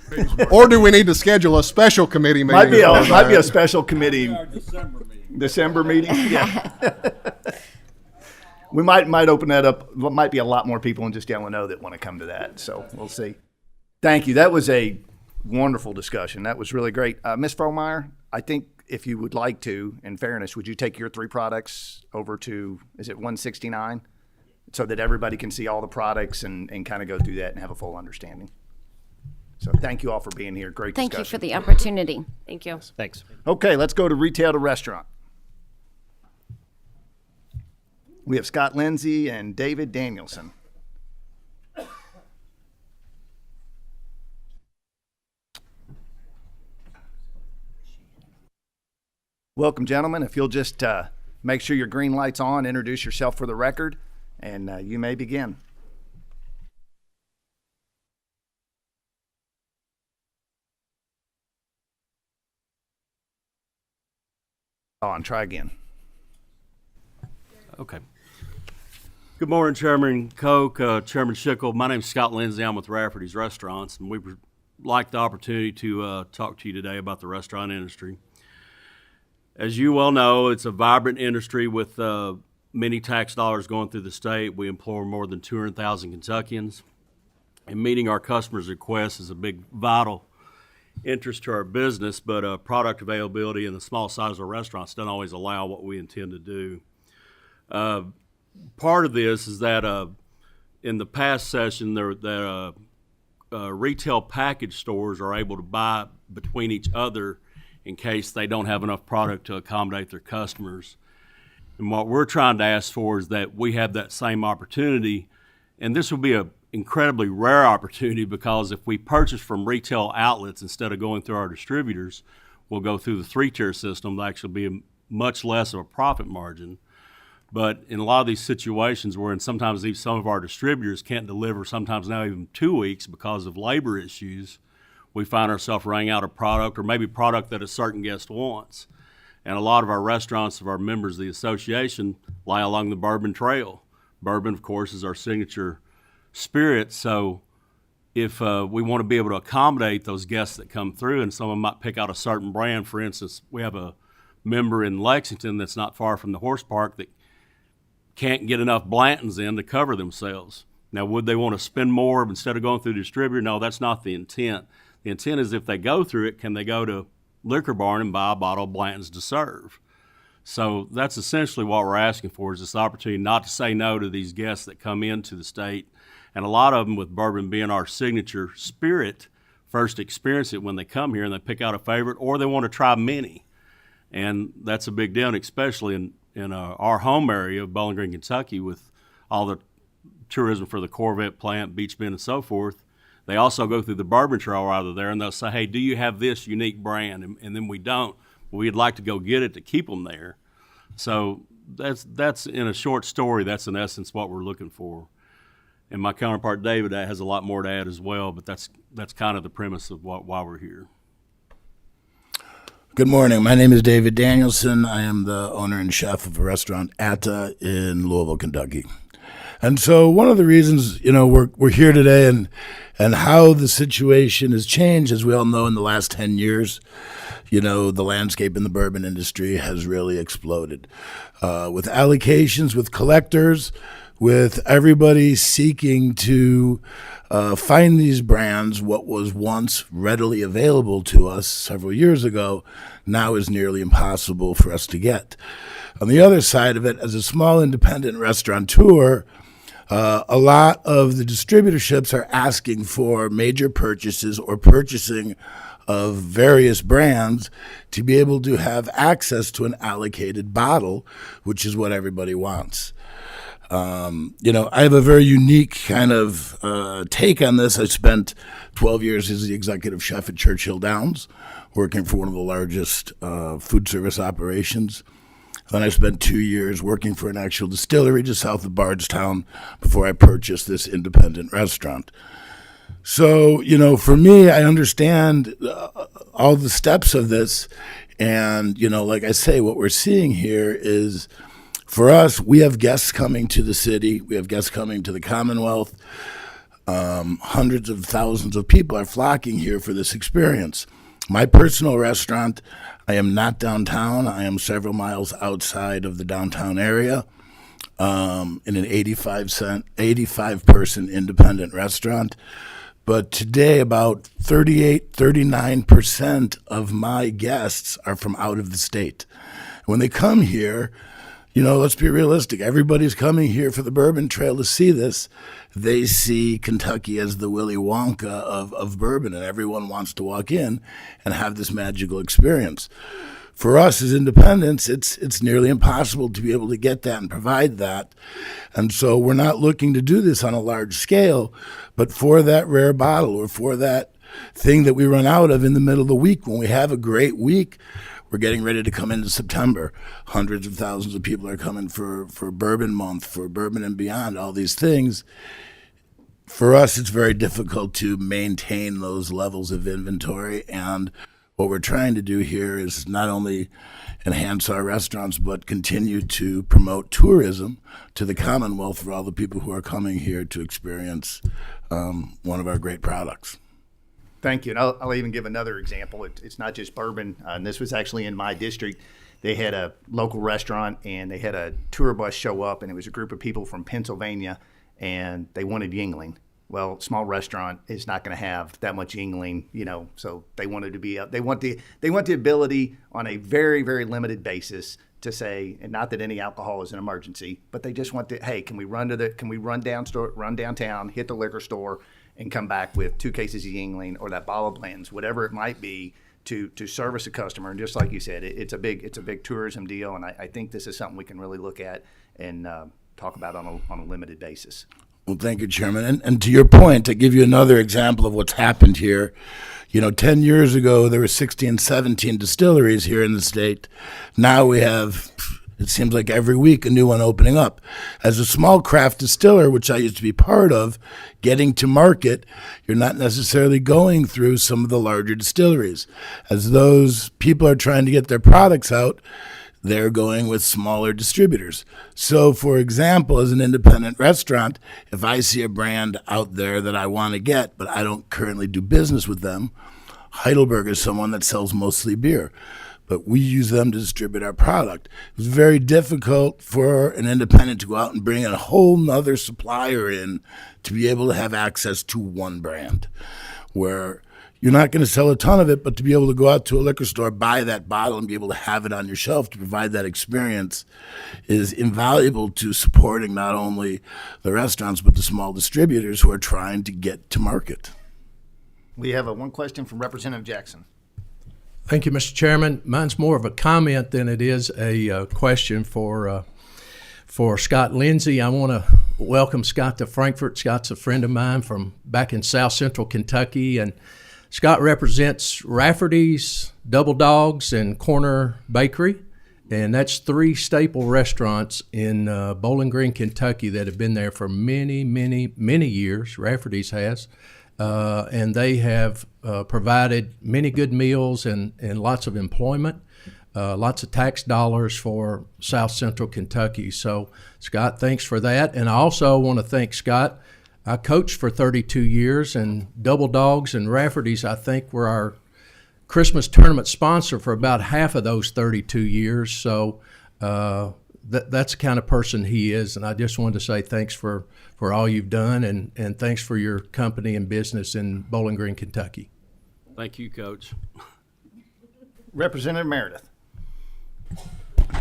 Or do we need to schedule a special committee meeting? Might be a special committee. December meeting. Yeah. We might open that up. Might be a lot more people in just Delano that want to come to that. So we'll see. Thank you. That was a wonderful discussion. That was really great. Ms. Frohmeyer, I think if you would like to, in fairness, would you take your three products over to, is it 169? So that everybody can see all the products and kind of go through that and have a full understanding. So thank you all for being here. Great discussion. Thank you for the opportunity. Thank you. Thanks. Okay, let's go to retail to restaurant. We have Scott Lindsay and David Danielson. Welcome, gentlemen. If you'll just make sure your green light's on, introduce yourself for the record, and you may begin. On, try again. Okay. Good morning, Chairman Koch, Chairman Schickel. My name's Scott Lindsay. I'm with Rafferty's Restaurants, and we would like the opportunity to talk to you today about the restaurant industry. As you well know, it's a vibrant industry with many tax dollars going through the state. We employ more than 200,000 Kentuckians, and meeting our customers' requests is a big, vital interest to our business, but product availability and the small size of restaurants don't always allow what we intend to do. Part of this is that in the past session, retail package stores are able to buy between each other in case they don't have enough product to accommodate their customers. And what we're trying to ask for is that we have that same opportunity, and this will be an incredibly rare opportunity because if we purchase from retail outlets instead of going through our distributors, we'll go through the three-tier system. It'll actually be much less of a profit margin. But in a lot of these situations where sometimes even some of our distributors can't deliver, sometimes now even 2 weeks because of labor issues, we find ourselves running out of product or maybe product that a certain guest wants. And a lot of our restaurants of our members of the association lie along the Bourbon Trail. Bourbon, of course, is our signature spirit. So if we want to be able to accommodate those guests that come through, and some of them might pick out a certain brand, for instance, we have a member in Lexington that's not far from the horse park that can't get enough Blantons in to cover themselves. Now, would they want to spend more instead of going through the distributor? No, that's not the intent. The intent is if they go through it, can they go to Liquor Barn and buy a bottle of Blantons to serve? So that's essentially what we're asking for, is this opportunity not to say no to these guests that come into the state. And a lot of them, with bourbon being our signature spirit, first experience it when they come here and they pick out a favorite, or they want to try many. And that's a big deal, especially in our home area of Bowling Green, Kentucky, with all the tourism for the Corvette plant, Beach Bend, and so forth. They also go through the Bourbon Trail right there, and they'll say, hey, do you have this unique brand? And then we don't. We'd like to go get it to keep them there. So that's in a short story, that's in essence what we're looking for. And my counterpart, David, has a lot more to add as well, but that's kind of the premise of why we're here. Good morning. My name is David Danielson. I am the owner and chef of a restaurant, Atta, in Louisville, Kentucky. And so one of the reasons, we're here today and how the situation has changed, as we all know, in the last 10 years, the landscape in the bourbon industry has really exploded. With allocations, with collectors, with everybody seeking to find these brands, what was once readily available to us several years ago now is nearly impossible for us to get. On the other side of it, as a small independent restaurateur, a lot of the distributorships are asking for major purchases or purchasing of various brands to be able to have access to an allocated bottle, which is what everybody wants. I have a very unique kind of take on this. I spent 12 years as the executive chef at Churchill Downs, working for one of the largest food service operations. Then I spent 2 years working for an actual distillery just south of Bardstown before I purchased this independent restaurant. So, for me, I understand all the steps of this. And, like I say, what we're seeing here is, for us, we have guests coming to the city. We have guests coming to the Commonwealth. Hundreds of thousands of people are flocking here for this experience. My personal restaurant, I am not downtown. I am several miles outside of the downtown area in an 85-person independent restaurant. But today, about 39% of my guests are from out of the state. When they come here, let's be realistic. Everybody's coming here for the Bourbon Trail to see this. They see Kentucky as the Willy Wonka of bourbon, and everyone wants to walk in and have this magical experience. for us as independents, it's nearly impossible to be able to get that and provide that. And so we're not looking to do this on a large scale, but for that rare bottle or for that thing that we run out of in the middle of the week, when we have a great week, we're getting ready to come into September. Hundreds of thousands of people are coming for Bourbon Month, for Bourbon and Beyond, all these things. For us, it's very difficult to maintain those levels of inventory. And what we're trying to do here is not only enhance our restaurants, but continue to promote tourism to the Commonwealth for all the people who are coming here to experience one of our great products. Thank you. And I'll even give another example. It's not just bourbon. And this was actually in my district. They had a local restaurant and they had a tour bus show up, and it was a group of people from Pennsylvania, and they wanted Yingling. Well, small restaurant is not going to have that much Yingling, so they wanted to be they want the ability on a very, very limited basis to say, and not that any alcohol is an emergency, but they just want to, hey, can we run downtown, hit the liquor store, and come back with 2 cases of Yingling or that bottle of Blanton's, whatever it might be, to service a customer. And just like you said, it's a big tourism deal, and I think this is something we can really look at and talk about on a limited basis. Well, thank you, Chairman. And to your point, to give you another example of what's happened here, 10 years ago, there were 16, 17 distilleries here in the state. Now we have, it seems like every week, a new one opening up. As a small craft distiller, which I used to be part of, getting to market, you're not necessarily going through some of the larger distilleries. As those people are trying to get their products out, they're going with smaller distributors. So, for example, as an independent restaurant, if I see a brand out there that I want to get, but I don't currently do business with them, Heidelberg is someone that sells mostly beer, but we use them to distribute our product. It's very difficult for an independent to go out and bring a whole nother supplier in to be able to have access to one brand, where you're not going to sell a ton of it, but to be able to go out to a liquor store, buy that bottle, and be able to have it on your shelf to provide that experience is invaluable to supporting not only the restaurants, but the small distributors who are trying to get to market. We have one question from Representative Jackson. Thank you, Mr. Chairman. Mine's more of a comment than it is a question for Scott Lindsay. I want to welcome Scott to Frankfort. Scott's a friend of mine from back in South Central Kentucky, and Scott represents Rafferty's, Double Dogs, and Corner Bakery, and that's 3 staple restaurants in Bowling Green, Kentucky that have been there for many, many, many years. Rafferty's has, and they have provided many good meals and lots of employment, lots of tax dollars for South Central Kentucky. So, Scott, thanks for that. And I also want to thank Scott. I coached for 32 years, and Double Dogs and Rafferty's, I think, were our Christmas tournament sponsor for about half of those 32 years. So that's the kind of person he is, and I just wanted to say thanks for all you've done, and thanks for your company and business in Bowling Green, Kentucky. Thank you, Coach. Representative Meredith.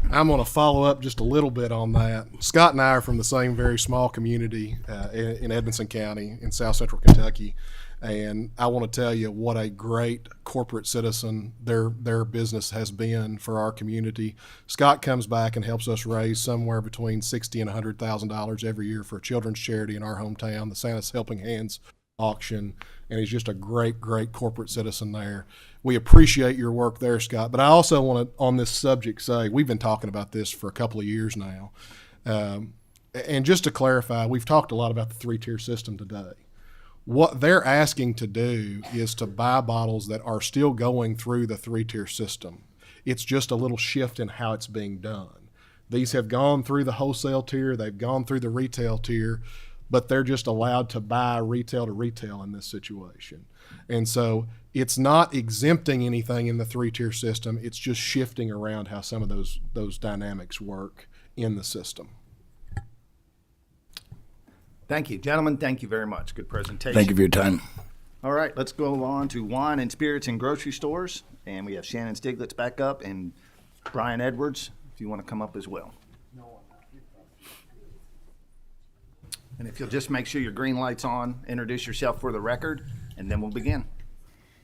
I'm going to follow up just a little bit on that. Scott and I are from the same very small community in Edmonson County in South Central Kentucky, and I want to tell you what a great corporate citizen their business has been for our community. Scott comes back and helps us raise somewhere between $60,000 and $100,000 every year for a children's charity in our hometown, the Santa's Helping Hands auction, and he's just a great corporate citizen there. We appreciate your work there, Scott. But I also want to, on this subject, say we've been talking about this for a couple of years now. And just to clarify, we've talked a lot about the 3-tier system today. What they're asking to do is to buy bottles that are still going through the 3-tier system. It's just a little shift in how it's being done. These have gone through the wholesale tier, they've gone through the retail tier, but they're just allowed to buy retail to retail in this situation. And so it's not exempting anything in the 3-tier system, it's just shifting around how some of those dynamics work in the system. Thank you. Gentlemen, thank you very much. Good presentation. Thank you for your time. All right, let's go on to wine and spirits and grocery stores. And we have Shannon Stiglitz back up and Brian Edwards, if you want to come up as well. And if you'll just make sure your green light's on, introduce yourself for the record, and then we'll begin.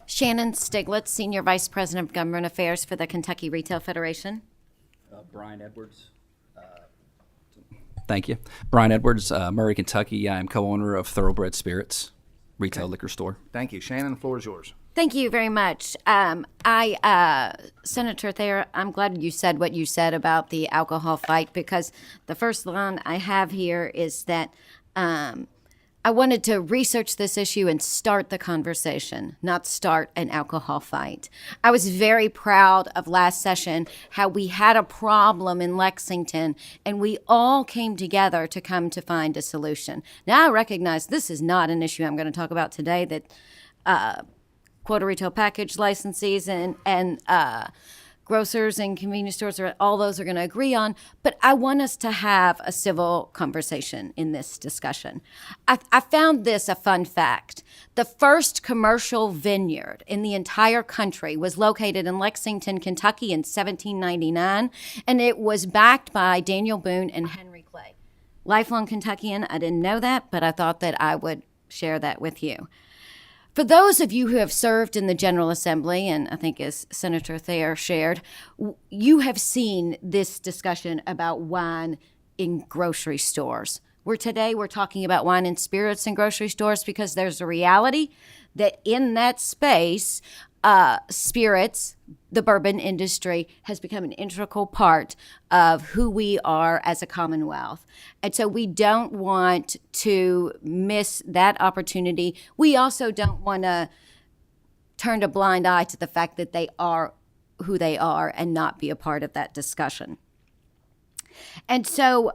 Shannon Stiglitz, Senior Vice President of Government Affairs for the Kentucky Retail Federation. Brian Edwards. Thank you. Brian Edwards, Murray, Kentucky. I am co-owner of Thoroughbred Spirits, retail liquor store. Thank you. Shannon, the floor is yours. Thank you very much. Senator Thayer, I'm glad you said what you said about the alcohol fight, because the first line I have here is that I wanted to research this issue and start the conversation, not start an alcohol fight. I was very proud of last session, how we had a problem in Lexington and we all came together to come to find a solution. Now I recognize this is not an issue I'm going to talk about today, that quota retail package licensees and grocers and convenience stores, all those are going to agree on, but I want us to have a civil conversation in this discussion. I found this a fun fact. The first commercial vineyard in the entire country was located in Lexington, Kentucky in 1799, and it was backed by Daniel Boone and Henry Clay. Lifelong Kentuckian, I didn't know that, but I thought that I would share that with you. For those of you who have served in the General Assembly, and I think as Senator Thayer shared, you have seen this discussion about wine in grocery stores. Today we're talking about wine and spirits in grocery stores because there's a reality that in that space, spirits, the bourbon industry, has become an integral part of who we are as a Commonwealth. And so we don't want to miss that opportunity. We also don't want to turn a blind eye to the fact that they are who they are and not be a part of that discussion. And so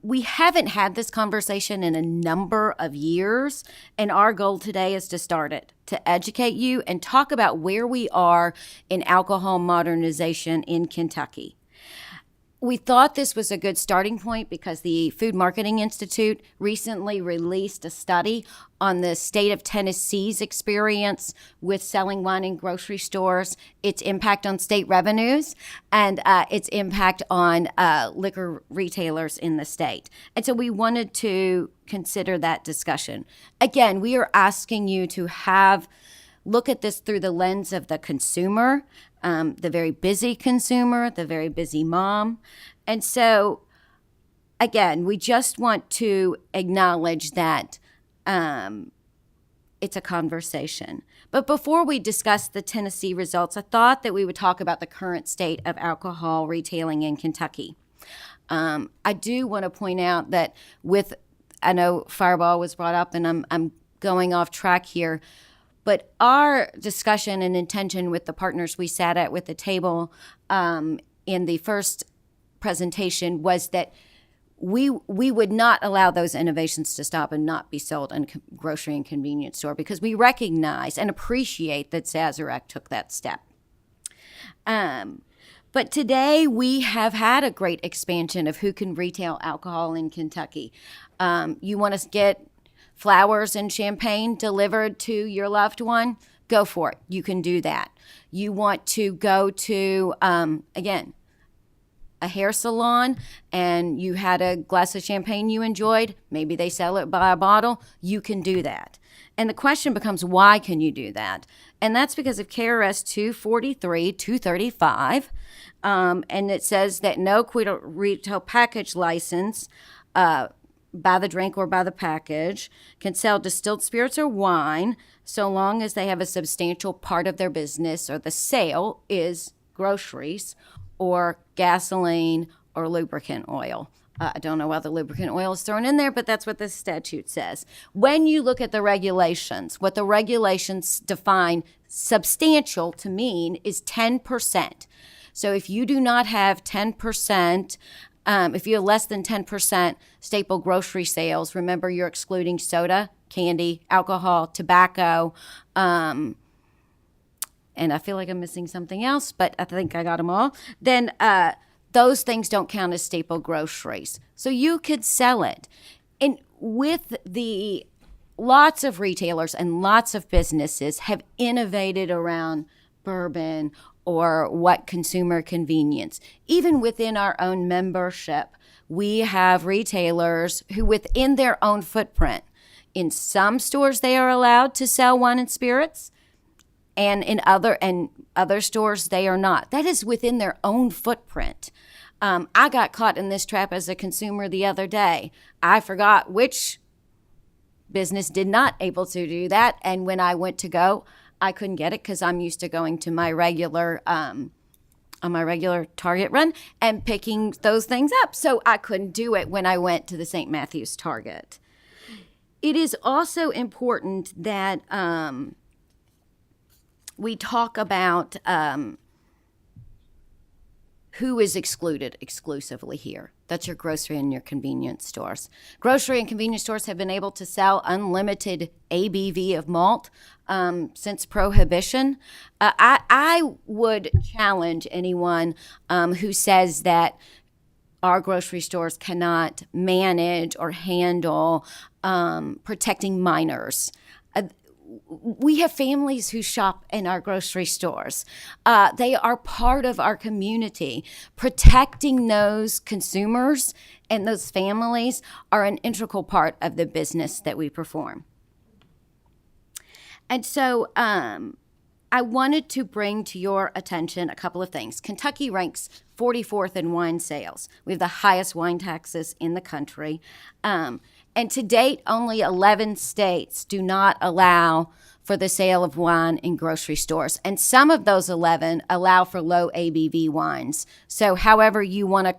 we haven't had this conversation in a number of years, and our goal today is to start it, to educate you and talk about where we are in alcohol modernization in Kentucky. We thought this was a good starting point because the Food Marketing Institute recently released a study on the state of Tennessee's experience with selling wine in grocery stores, its impact on state revenues, and its impact on liquor retailers in the state. And so we wanted to consider that discussion. Again, we are asking you to look at this through the lens of the consumer, the very busy consumer, the very busy mom. And so, again, we just want to acknowledge that it's a conversation. But before we discuss the Tennessee results, I thought that we would talk about the current state of alcohol retailing in Kentucky. I do want to point out that I know Fireball was brought up, and I'm going off track here, but our discussion and intention with the partners we sat at with the table in the first presentation was that we would not allow those innovations to stop and not be sold in a grocery and convenience store, because we recognize and appreciate that Sazerac took that step. But today we have had a great expansion of who can retail alcohol in Kentucky. You want to get flowers and champagne delivered to your loved one? Go for it. You can do that. You want to go to, again, a hair salon and you had a glass of champagne you enjoyed, maybe they sell it by a bottle, you can do that. And the question becomes, why can you do that? And that's because of KRS 243-235, and it says that no retail package license by the drink or by the package can sell distilled spirits or wine so long as they have a substantial part of their business or the sale is groceries or gasoline or lubricant oil. I don't know why the lubricant oil is thrown in there, but that's what the statute says. When you look at the regulations, what the regulations define substantial to mean is 10%. So if you do not have 10%, if you have less than 10% staple grocery sales, remember you're excluding soda, candy, alcohol, tobacco, and I feel like I'm missing something else, but I think I got them all, then those things don't count as staple groceries. So you could sell it. And with the lots of retailers and lots of businesses have innovated around bourbon or what consumer convenience. Even within our own membership, we have retailers who within their own footprint, in some stores they are allowed to sell wine and spirits. and in other stores they are not. That is within their own footprint. I got caught in this trap as a consumer the other day. I forgot which business did not able to do that, and when I went to go, I couldn't get it because I'm used to going to my regular on my regular Target run and picking those things up. So I couldn't do it when I went to the St. Matthew's Target. It is also important that we talk about who is excluded exclusively here. That's your grocery and your convenience stores. Grocery and convenience stores have been able to sell unlimited ABV of malt since Prohibition. I would challenge anyone who says that our grocery stores cannot manage or handle protecting minors. We have families who shop in our grocery stores. They are part of our community. Protecting those consumers and those families are an integral part of the business that we perform. And so I wanted to bring to your attention a couple of things. Kentucky ranks 44th in wine sales. We have the highest wine taxes in the country. And to date, only 11 states do not allow for the sale of wine in grocery stores. And some of those 11 allow for low ABV wines. So however you want to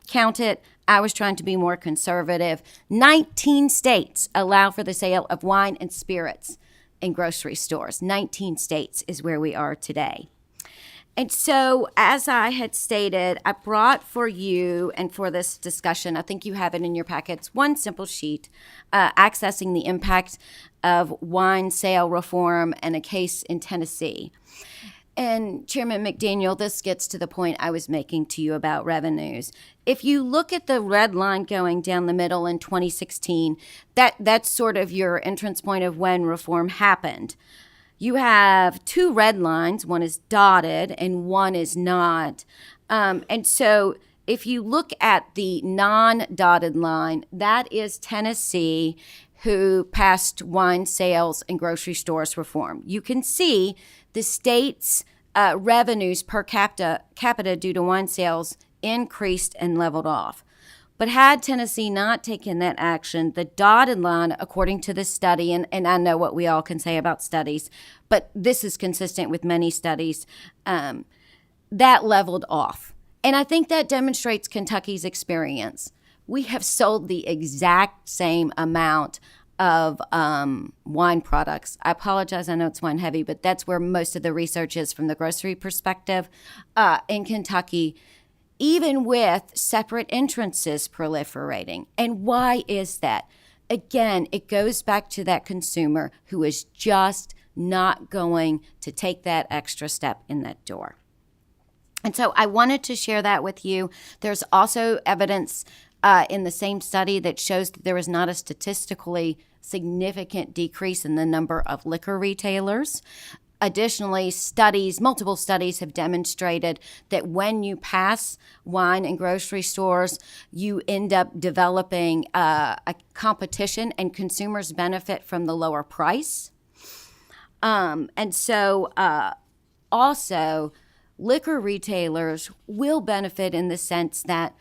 count it, I was trying to be more conservative. 19 states allow for the sale of wine and spirits in grocery stores. 19 states is where we are today. And so, as I had stated, I brought for you and for this discussion, I think you have it in your packets, one simple sheet, accessing the impact of wine sale reform and a case in Tennessee. And Chairman McDaniel, this gets to the point I was making to you about revenues. If you look at the red line going down the middle in 2016, that's sort of your entrance point of when reform happened. You have two red lines, one is dotted and one is not. And so if you look at the non-dotted line, that is Tennessee, who passed wine sales and grocery stores reform. You can see the state's revenues per capita due to wine sales increased and leveled off. But had Tennessee not taken that action, the dotted line, according to this study, and I know what we all can say about studies, but this is consistent with many studies, that leveled off. And I think that demonstrates Kentucky's experience. We have sold the exact same amount of wine products. I apologize, I know it's wine heavy, but that's where most of the research is from the grocery perspective in Kentucky, even with separate entrances proliferating. And why is that? Again, it goes back to that consumer who is just not going to take that extra step in that door. And so I wanted to share that with you. There's also evidence in the same study that shows that there was not a statistically significant decrease in the number of liquor retailers. Additionally, multiple studies have demonstrated that when you pass wine in grocery stores, you end up developing a competition and consumers benefit from the lower price. And so also, liquor retailers will benefit in the sense that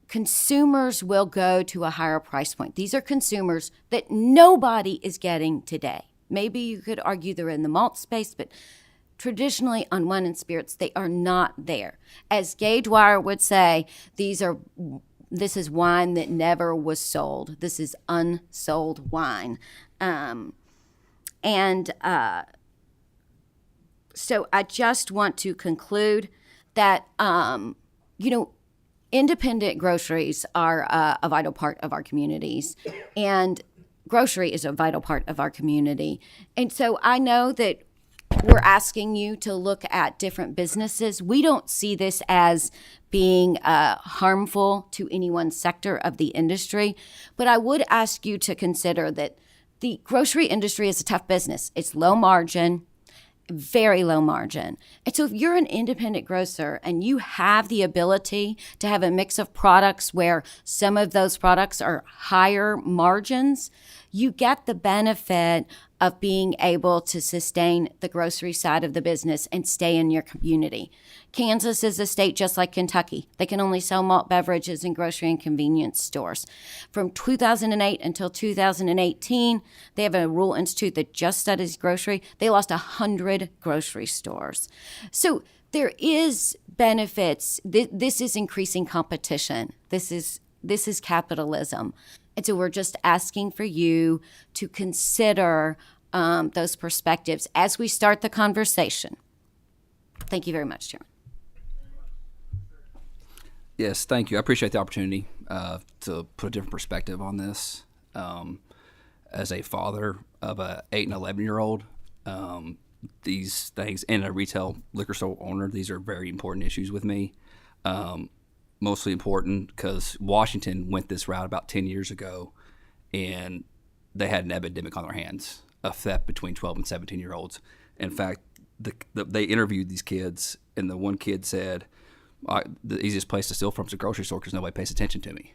consumers will go to a higher price point. These are consumers that nobody is getting today. Maybe you could argue they're in the malt space, but traditionally on wine and spirits, they are not there. As Gay Dwyer would say, this is wine that never was sold. This is unsold wine. So I just want to conclude that, independent groceries are a vital part of our communities, and grocery is a vital part of our community. And so I know that we're asking you to look at different businesses. We don't see this as being harmful to any one sector of the industry, but I would ask you to consider that the grocery industry is a tough business. It's low margin, very low margin. And so if you're an independent grocer and you have the ability to have a mix of products where some of those products are higher margins, you get the benefit of being able to sustain the grocery side of the business and stay in your community. Kansas is a state just like Kentucky. They can only sell malt beverages in grocery and convenience stores. From 2008 until 2018, they have a rule institute that just studies grocery. They lost 100 grocery stores. So there is benefits. This is increasing competition. This is capitalism. And so we're just asking for you to consider those perspectives as we start the conversation. Thank you very much, Chairman. Yes, thank you. I appreciate the opportunity to put a different perspective on this. As a father of a 8 and 11-year-old, these things, and a retail liquor store owner, these are very important issues with me. Mostly important because Washington went this route about 10 years ago, and they had an epidemic on their hands of theft between 12 and 17-year-olds. In fact, they interviewed these kids, and the one kid said, the easiest place to steal from is a grocery store because nobody pays attention to me.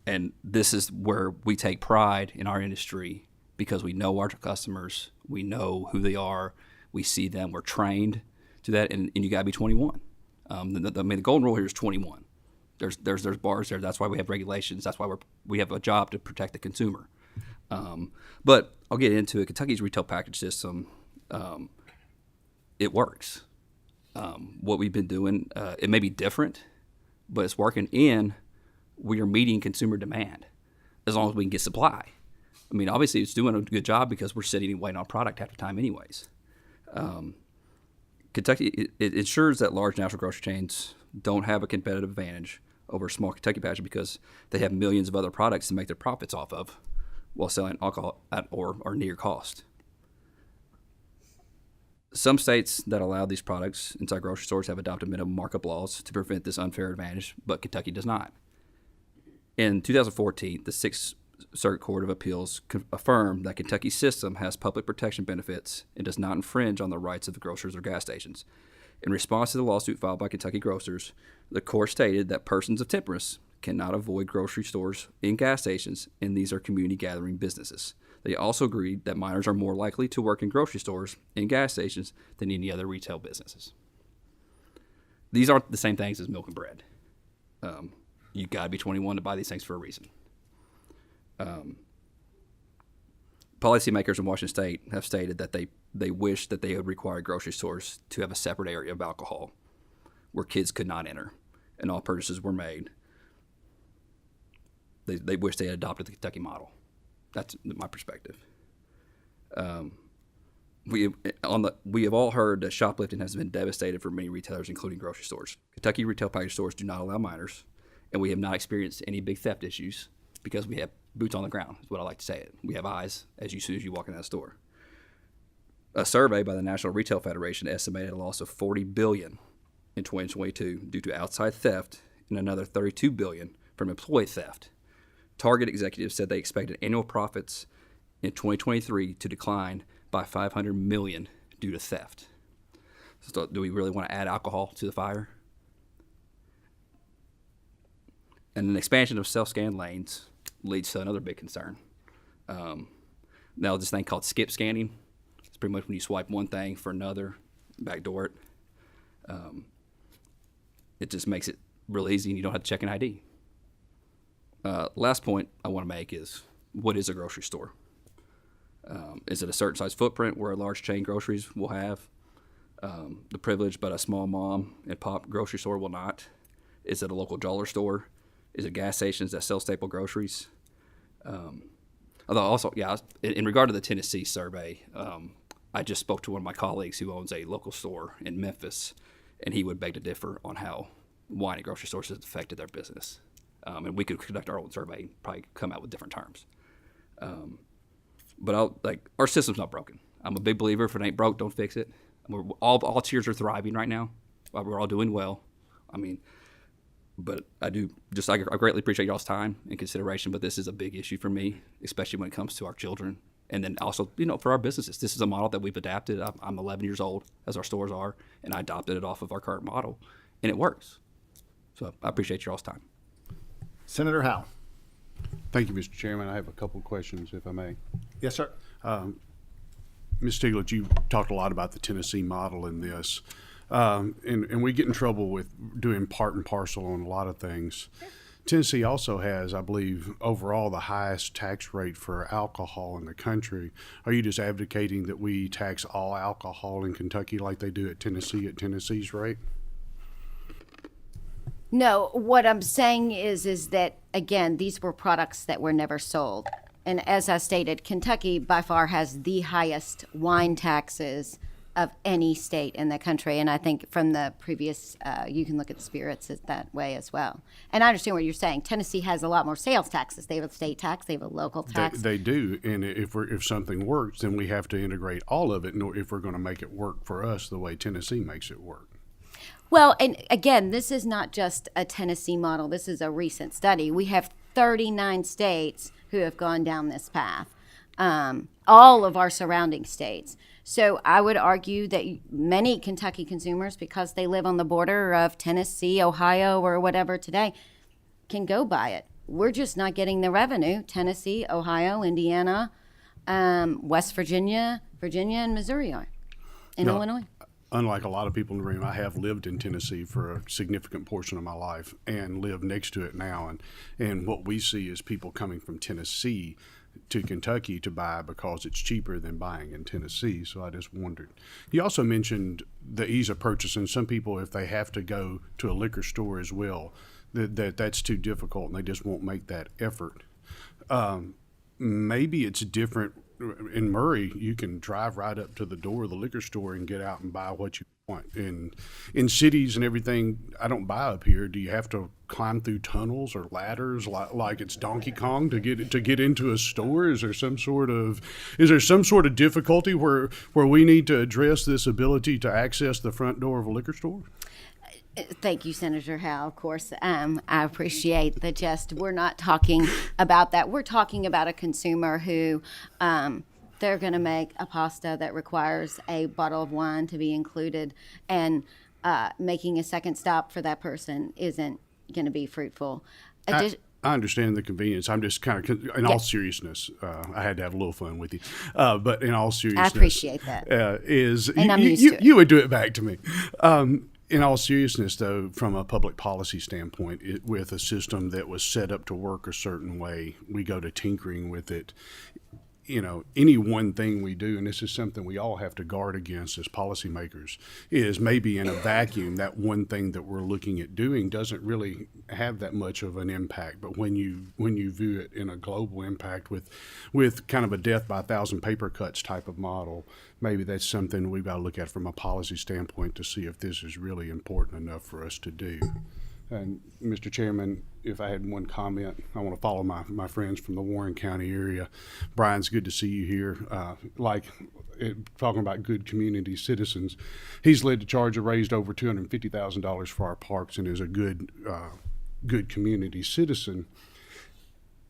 And this is where we take pride in our industry because we know our customers, we know who they are, we see them, we're trained to that, and you got to be 21. The golden rule here is 21. There's bars there. That's why we have regulations. That's why we have a job to protect the consumer. But I'll get into it. Kentucky's retail package system, it works. What we've been doing, it may be different, but it's working. And we are meeting consumer demand as long as we can get supply. I mean, obviously it's doing a good job because we're sitting and waiting on product half the time anyways. Kentucky, it ensures that large national grocery chains don't have a competitive advantage over small Kentucky packages because they have millions of other products to make their profits off of while selling alcohol at or near cost. Some states that allow these products inside grocery stores have adopted minimum markup laws to prevent this unfair advantage, but Kentucky does not. In 2014, the Sixth Circuit Court of Appeals affirmed that Kentucky's system has public protection benefits and does not infringe on the rights of the grocers or gas stations. In response to the lawsuit filed by Kentucky grocers, the court stated that persons of temperance cannot avoid grocery stores and gas stations, and these are community gathering businesses. They also agreed that minors are more likely to work in grocery stores and gas stations than any other retail businesses. These aren't the same things as milk and bread. You got to be 21 to buy these things for a reason. Policymakers in Washington State have stated that they wish that they would require grocery stores to have a separate area of alcohol where kids could not enter and all purchases were made. They wish they had adopted the Kentucky model. That's my perspective. We have all heard that shoplifting has been devastating for many retailers, including grocery stores. Kentucky retail package stores do not allow minors, and we have not experienced any big theft issues because we have boots on the ground, is what I like to say it. We have eyes as soon as you walk in that store. A survey by the National Retail Federation estimated a loss of $40 billion in 2022 due to outside theft and another $32 billion from employee theft. Target executives said they expected annual profits in 2023 to decline by $500 million due to theft. So do we really want to add alcohol to the fire? And an expansion of self-scan lanes leads to another big concern. Now this thing called skip scanning, it's pretty much when you swipe one thing for another, backdoor it. It just makes it real easy and you don't have to check an ID. Last point I want to make is, what is a grocery store? Is it a certain size footprint where a large chain groceries will have the privilege, but a small mom and pop grocery store will not? Is it a local dollar store? Is it gas stations that sell staple groceries? Although also, yeah, in regard to the Tennessee survey, I just spoke to one of my colleagues who owns a local store in Memphis, and he would beg to differ on how wine and grocery stores has affected their business. And we could conduct our own survey and probably come out with different terms. But our system's not broken. I'm a big believer, if it ain't broke, don't fix it. All tiers are thriving right now. We're all doing well. But I greatly appreciate y'all's time and consideration, but this is a big issue for me, especially when it comes to our children. And then also, for our businesses, this is a model that we've adapted. I'm 11 years old, as our stores are, and I adopted it off of our current model, and it works. So I appreciate y'all's time. Senator Howe. Thank you, Mr. Chairman. I have a couple of questions, if I may. Yes, sir. Ms. Stiglitz, you talked a lot about the Tennessee model in this, and we get in trouble with doing part and parcel on a lot of things. Tennessee also has, I believe, overall the highest tax rate for alcohol in the country. Are you just advocating that we tax all alcohol in Kentucky like they do at Tennessee at Tennessee's rate? No, what I'm saying is that, again, these were products that were never sold. And as I stated, Kentucky by far has the highest wine taxes of any state in the country. And I think from the previous, you can look at spirits that way as well. And I understand what you're saying. Tennessee has a lot more sales taxes. They have a state tax, they have a local tax. They do, and if something works, then we have to integrate all of it if we're going to make it work for us the way Tennessee makes it work. Well, and again, this is not just a Tennessee model. This is a recent study. We have 39 states who have gone down this path, all of our surrounding states. So I would argue that many Kentucky consumers, because they live on the border of Tennessee, Ohio, or whatever today, can go buy it. We're just not getting the revenue. Tennessee, Ohio, Indiana, West Virginia, and Missouri are, and Illinois. Unlike a lot of people in the room, I have lived in Tennessee for a significant portion of my life and live next to it now. And what we see is people coming from Tennessee to Kentucky to buy because it's cheaper than buying in Tennessee. So I just wondered. You also mentioned the ease of purchasing. Some people, if they have to go to a liquor store as well, that's too difficult and they just won't make that effort. Maybe it's different. In Murray, you can drive right up to the door of the liquor store and get out and buy what you want. In cities and everything, I don't buy up here. Do you have to climb through tunnels or ladders like it's Donkey Kong to get into a store? Is there some sort of difficulty where we need to address this ability to access the front door of a liquor store? Thank you, Senator Howe. Of course, I appreciate the jest. We're not talking about that. We're talking about a consumer who they're going to make a pasta that requires a bottle of wine to be included, and making a second stop for that person isn't going to be fruitful. I understand the convenience. I'm just kind of, in all seriousness, I had to have a little fun with you. But in all seriousness, I appreciate that. And I'm used to it. You would do it back to me. In all seriousness, though, from a public policy standpoint, with a system that was set up to work a certain way, we go to tinkering with it. You know, any one thing we do, and this is something we all have to guard against as policymakers, is maybe in a vacuum, that one thing that we're looking at doing doesn't really have that much of an impact. But when you view it in a global impact with kind of a death by 1,000 paper cuts type of model, maybe that's something we've got to look at from a policy standpoint to see if this is really important enough for us to do. And Mr. Chairman, if I had one comment, I want to follow my friends from the Warren County area. Brian's good to see you here. Talking about good community citizens, he's led the charge of raised over $250,000 for our parks and is a good community citizen.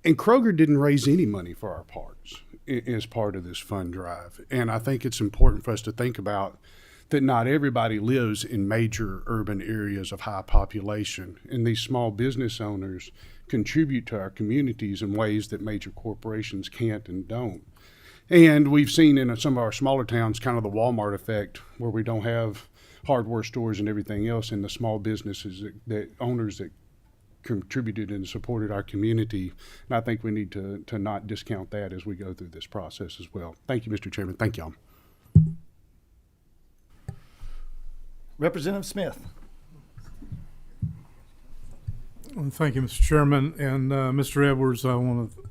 And Kroger didn't raise any money for our parks as part of this fund drive. And I think it's important for us to think about that not everybody lives in major urban areas of high population, and these small business owners contribute to our communities in ways that major corporations can't and don't. And we've seen in some of our smaller towns kind of the Walmart effect, where we don't have hardware stores and everything else, and the small businesses that owners that contributed and supported our community. And I think we need to not discount that as we go through this process as well. Thank you, Mr. Chairman. Thank y'all. Representative Smith. Well, thank you, Mr. Chairman. And Mr. Edwards, I want to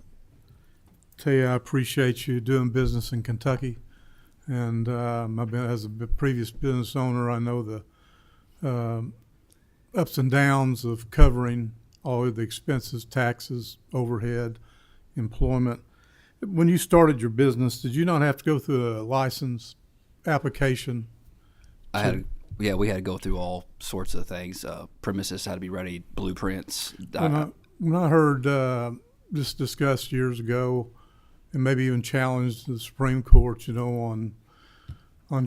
tell you I appreciate you doing business in Kentucky. And I've been, as a previous business owner, I know the ups and downs of covering all of the expenses, taxes, overhead, employment. When you started your business, did you not have to go through a license application? Yeah, we had to go through all sorts of things. Premises had to be ready, blueprints. When I heard this discussed years ago, and maybe even challenged the Supreme Court, on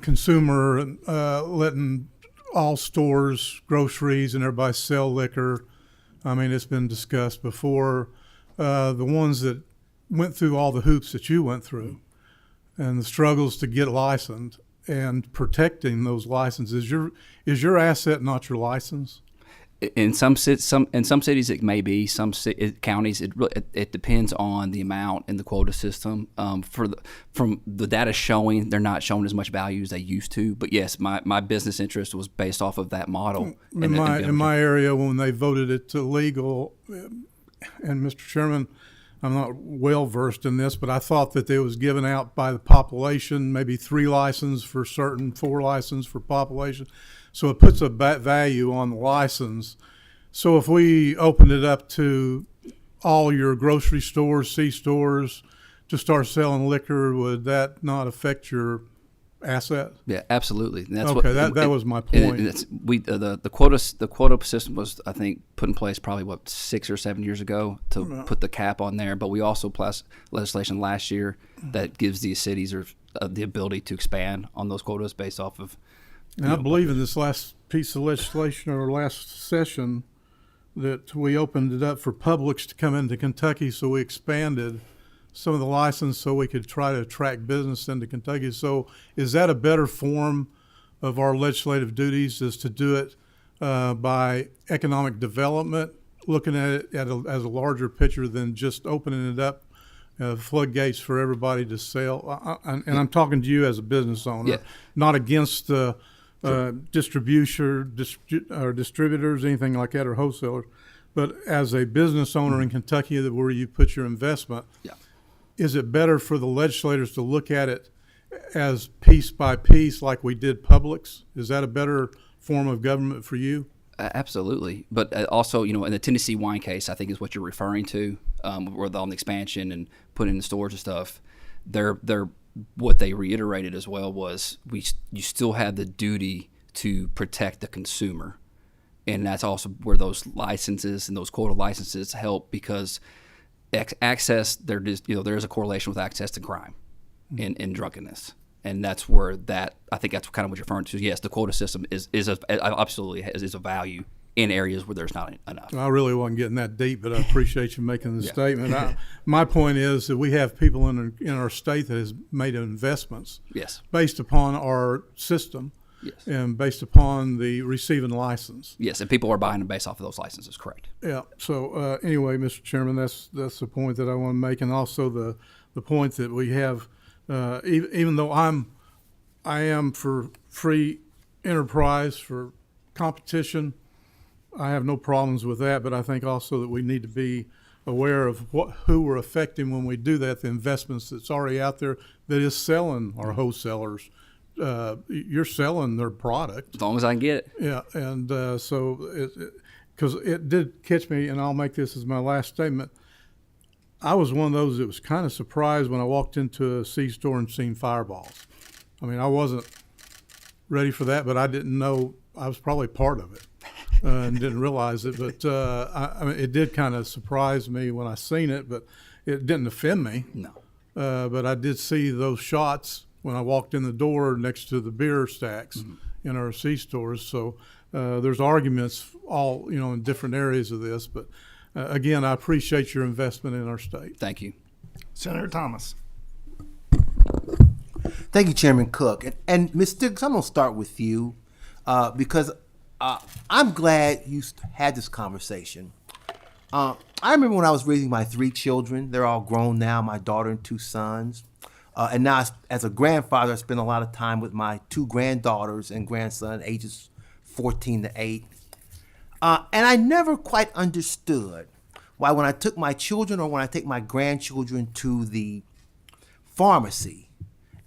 consumer letting all stores, groceries, and everybody sell liquor. I mean, it's been discussed before. The ones that went through all the hoops that you went through, and the struggles to get licensed and protecting those licenses. Is your asset not your license? In some cities it may be. Some counties it depends on the amount in the quota system. From the data showing, they're not showing as much value as they used to. But yes, my business interest was based off of that model. In my area, when they voted it illegal, and Mr. Chairman, I'm not well versed in this, but I thought that it was given out by the population, maybe 3 licenses for certain, 4 licenses for population. So it puts a value on the license. So if we opened it up to all your grocery stores, C-stores, to start selling liquor, would that not affect your asset? Yeah, absolutely. And that's okay, that was my point. The quota system was, I think, put in place probably 6 or 7 years ago to put the cap on there. But we also passed legislation last year that gives the cities the ability to expand on those quotas based off of. And I believe in this last piece of legislation or last session that we opened it up for Publix to come into Kentucky, so we expanded some of the license so we could try to attract business into Kentucky. So is that a better form of our legislative duties, is to do it by economic development, looking at it as a larger picture than just opening it up, floodgates for everybody to sell? And I'm talking to you as a business owner, not against the distributors, anything like that, or wholesalers, but as a business owner in Kentucky where you put your investment, is it better for the legislators to look at it as piece by piece like we did Publix? Is that a better form of government for you? Absolutely. But also, in the Tennessee wine case, I think is what you're referring to, where on the expansion and putting in the stores and stuff, what they reiterated as well was you still have the duty to protect the consumer. And that's also where those licenses and those quota licenses help, because access, there is a correlation with access to crime and drunkenness. And that's where I think that's kind of what you're referring to. Yes, the quota system absolutely is a value in areas where there's not enough. I really wasn't getting that deep, but I appreciate you making the statement. My point is that we have people in our state that has made investments based upon our system and based upon the receiving license. Yes, and people are buying them based off of those licenses, correct. Yeah. So anyway, Mr. Chairman, that's the point that I want to make, and also the point that we have, even though I am for free enterprise, for competition, I have no problems with that, but I think also that we need to be aware of who we're affecting when we do that, the investments that's already out there that is selling our wholesalers. You're selling their product. As long as I can get it. Yeah, and so because it did catch me, and I'll make this as my last statement. I was one of those that was kind of surprised when I walked into a C-store and seen Fireballs. I mean, I wasn't ready for that, but I didn't know I was probably part of it. And didn't realize it, but I mean, it did kind of surprise me when I seen it, but it didn't offend me. No. But I did see those shots when I walked in the door next to the beer stacks in our C-stores. So there's arguments all, in different areas of this. But again, I appreciate your investment in our state. Thank you. Senator Thomas. Thank you, Chairman Cook. And Ms. Stiggs, I'm going to start with you because I'm glad you had this conversation. I remember when I was raising my 3 children. They're all grown now, my daughter and 2 sons. And now as a grandfather, I spend a lot of time with my 2 granddaughters and grandson, ages 14 to 8. And I never quite understood why when I took my children or when I take my grandchildren to the pharmacy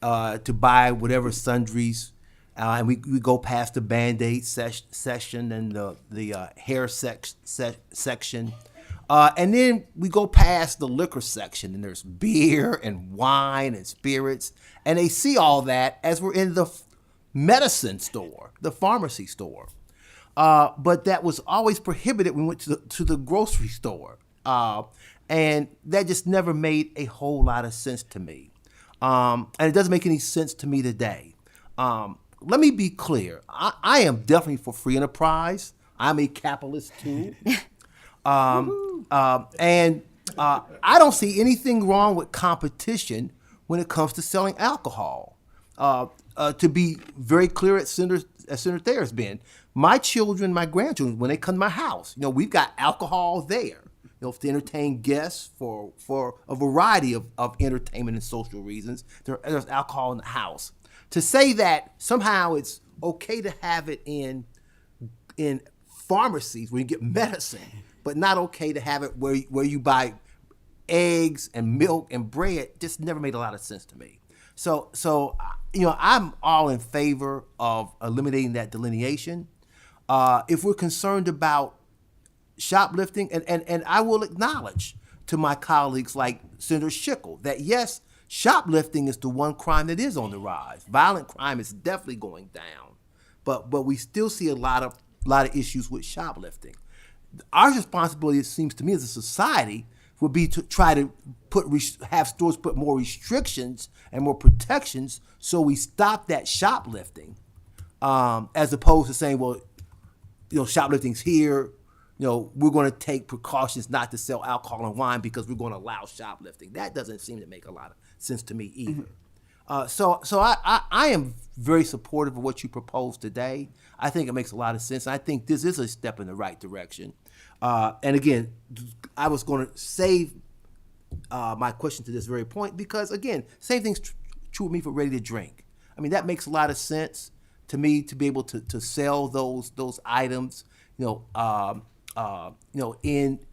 to buy whatever sundries, and we go past the Band-Aid section and the hair section. And then we go past the liquor section, and there's beer and wine and spirits. And they see all that as we're in the medicine store, the pharmacy store. But that was always prohibited when we went to the grocery store. And that just never made a whole lot of sense to me. And it doesn't make any sense to me today. Let me be clear. I am definitely for free enterprise. I'm a capitalist too. And I don't see anything wrong with competition when it comes to selling alcohol. To be very clear, as Senator Thayer's been, my children, my grandchildren, when they come to my house, we've got alcohol there, to entertain guests for a variety of entertainment and social reasons. There's alcohol in the house. To say that somehow it's okay to have it in pharmacies where you get medicine, but not okay to have it where you buy eggs and milk and bread, just never made a lot of sense to me. So I'm all in favor of eliminating that delineation. If we're concerned about shoplifting, and I will acknowledge to my colleagues like Senator Schickel that yes, shoplifting is the one crime that is on the rise. Violent crime is definitely going down, but we still see a lot of issues with shoplifting. Our responsibility, it seems to me, as a society, would be to try to have stores put more restrictions and more protections so we stop that shoplifting, as opposed to saying, well, shoplifting's here, we're going to take precautions not to sell alcohol and wine because we're going to allow shoplifting. That doesn't seem to make a lot of sense to me either. So I am very supportive of what you proposed today. I think it makes a lot of sense. I think this is a step in the right direction. And again, I was going to save my question to this very point because, again, same thing's true with me for ready to drink. I mean, that makes a lot of sense to me to be able to sell those items, in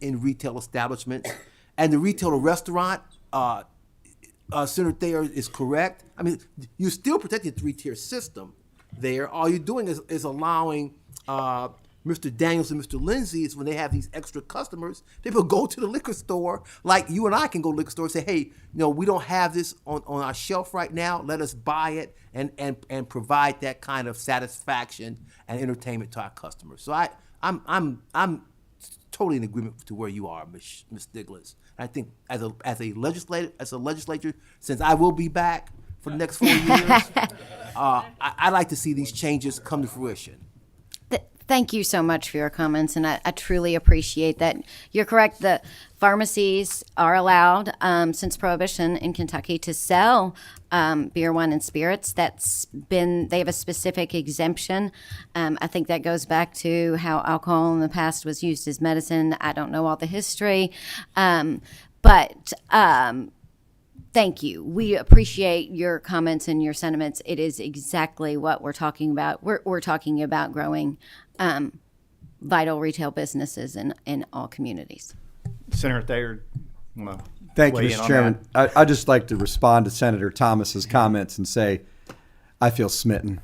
retail establishments. And the retail or restaurant, Senator Thayer is correct. I mean, you're still protecting the three-tier system there. All you're doing is allowing Mr. Daniels and Mr. Lindsay is when they have these extra customers, people go to the liquor store, like you and I can go to the liquor store and say, hey, we don't have this on our shelf right now. Let us buy it and provide that kind of satisfaction and entertainment to our customers. So I'm totally in agreement to where you are, Ms. Stiglitz. I think as a legislature, since I will be back for the next 4 years, I'd like to see these changes come to fruition. Thank you so much for your comments, and I truly appreciate that. You're correct. The pharmacies are allowed since Prohibition in Kentucky to sell beer, wine, and spirits. They have a specific exemption. I think that goes back to how alcohol in the past was used as medicine. I don't know all the history, but thank you. We appreciate your comments and your sentiments. It is exactly what we're talking about. We're talking about growing vital retail businesses in all communities. Senator Thayer, thank you, Mr. Chairman. I'd just like to respond to Senator Thomas's comments and say, I feel smitten.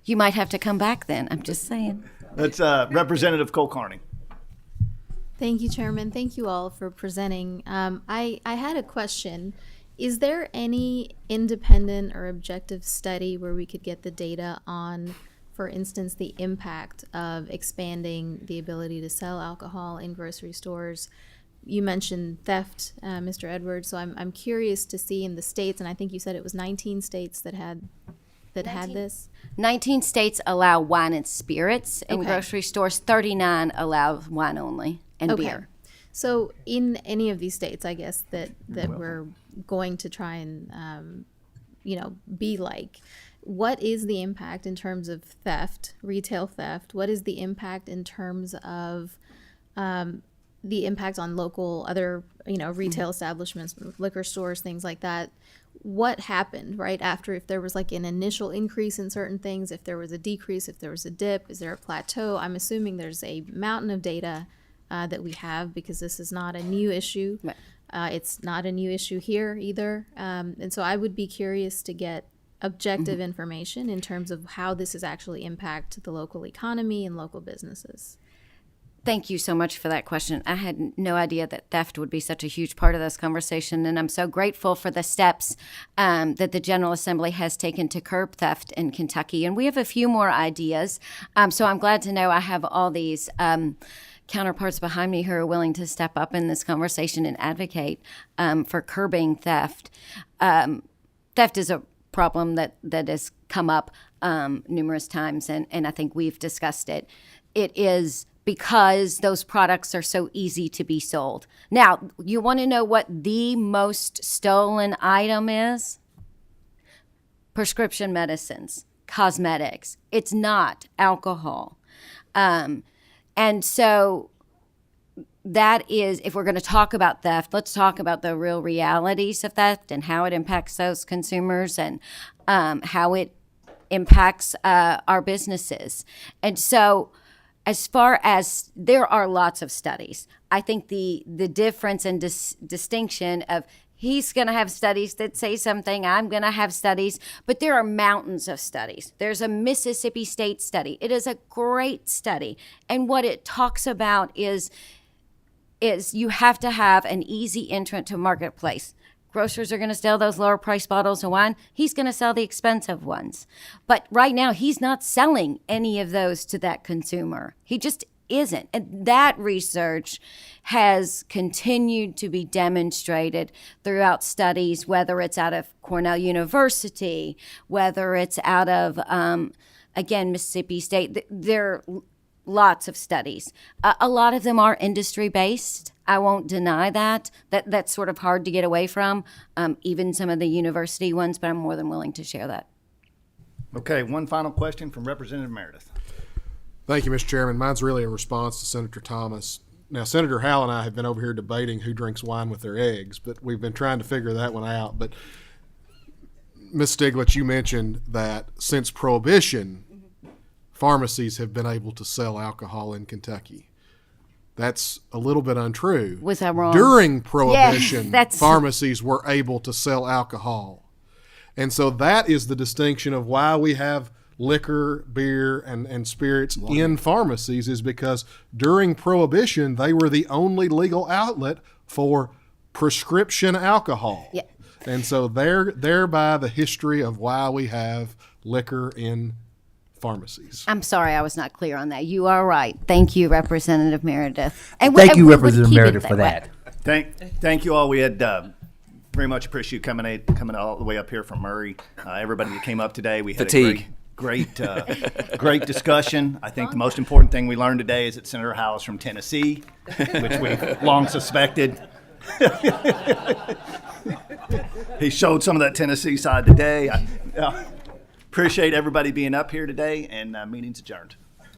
You might have to come back then. I'm just saying. That's Representative Cole Carney. Thank you, Chairman. Thank you all for presenting. I had a question. Is there any independent or objective study where we could get the data on, for instance, the impact of expanding the ability to sell alcohol in grocery stores? You mentioned theft, Mr. Edwards, so I'm curious to see in the states, and I think you said it was 19 states that had this. 19 states allow wine and spirits in grocery stores. 39 allow wine only and beer. So in any of these states, I guess, that we're going to try and, be like, what is the impact in terms of theft, retail theft? What is the impact in terms of the impact on local other, retail establishments, liquor stores, things like that? What happened right after, if there was like an initial increase in certain things, if there was a decrease, if there was a dip, is there a plateau? I'm assuming there's a mountain of data that we have, because this is not a new issue. Right. It's not a new issue here either. And so I would be curious to get objective information in terms of how this has actually impacted the local economy and local businesses. Thank you so much for that question. I had no idea that theft would be such a huge part of this conversation, and I'm so grateful for the steps that the General Assembly has taken to curb theft in Kentucky. And we have a few more ideas. So I'm glad to know I have all these counterparts behind me who are willing to step up in this conversation and advocate for curbing theft. Theft is a problem that has come up numerous times, and I think we've discussed it. It is because those products are so easy to be sold. Now, you want to know what the most stolen item is? Prescription medicines, cosmetics. It's not alcohol. And so that is, if we're going to talk about theft, let's talk about the real realities of theft and how it impacts those consumers and how it impacts our businesses. And so, as far as there are lots of studies, I think the difference and distinction of he's going to have studies that say something, I'm going to have studies, but there are mountains of studies. There's a Mississippi State study. It is a great study. And what it talks about is you have to have an easy entrant to marketplace. Grocers are going to sell those lower price bottles of wine. He's going to sell the expensive ones. But right now, he's not selling any of those to that consumer. He just isn't. And that research has continued to be demonstrated throughout studies, whether it's out of Cornell University, whether it's out of, again, Mississippi State. There are lots of studies. A lot of them are industry-based. I won't deny that. That's sort of hard to get away from, even some of the university ones, but I'm more than willing to share that. Okay, one final question from Representative Meredith. Thank you, Mr. Chairman. Mine's really a response to Senator Thomas. Now, Senator Howell and I have been over here debating who drinks wine with their eggs, but we've been trying to figure that one out. But Ms. Stiglitz, you mentioned that since Prohibition, pharmacies have been able to sell alcohol in Kentucky. That's a little bit untrue. Was I wrong? During Prohibition, Yes, pharmacies were able to sell alcohol. And so that is the distinction of why we have liquor, beer, and spirits in pharmacies, is because during Prohibition, they were the only legal outlet for prescription alcohol. Yeah. And so thereby the history of why we have liquor in pharmacies. I'm sorry I was not clear on that. You are right. Thank you, Representative Meredith. And Thank you, we would Representative keep it Meredith, for way. that. Thank you all. We had very much appreciate you coming all the way up here from Murray. Everybody that came up today, we had Fatigue. a great discussion. I think the most important thing we learned today is that Senator Howell's from Tennessee, which we've long suspected. He showed some of that Tennessee side today. Appreciate everybody being up here today, and meeting's adjourned.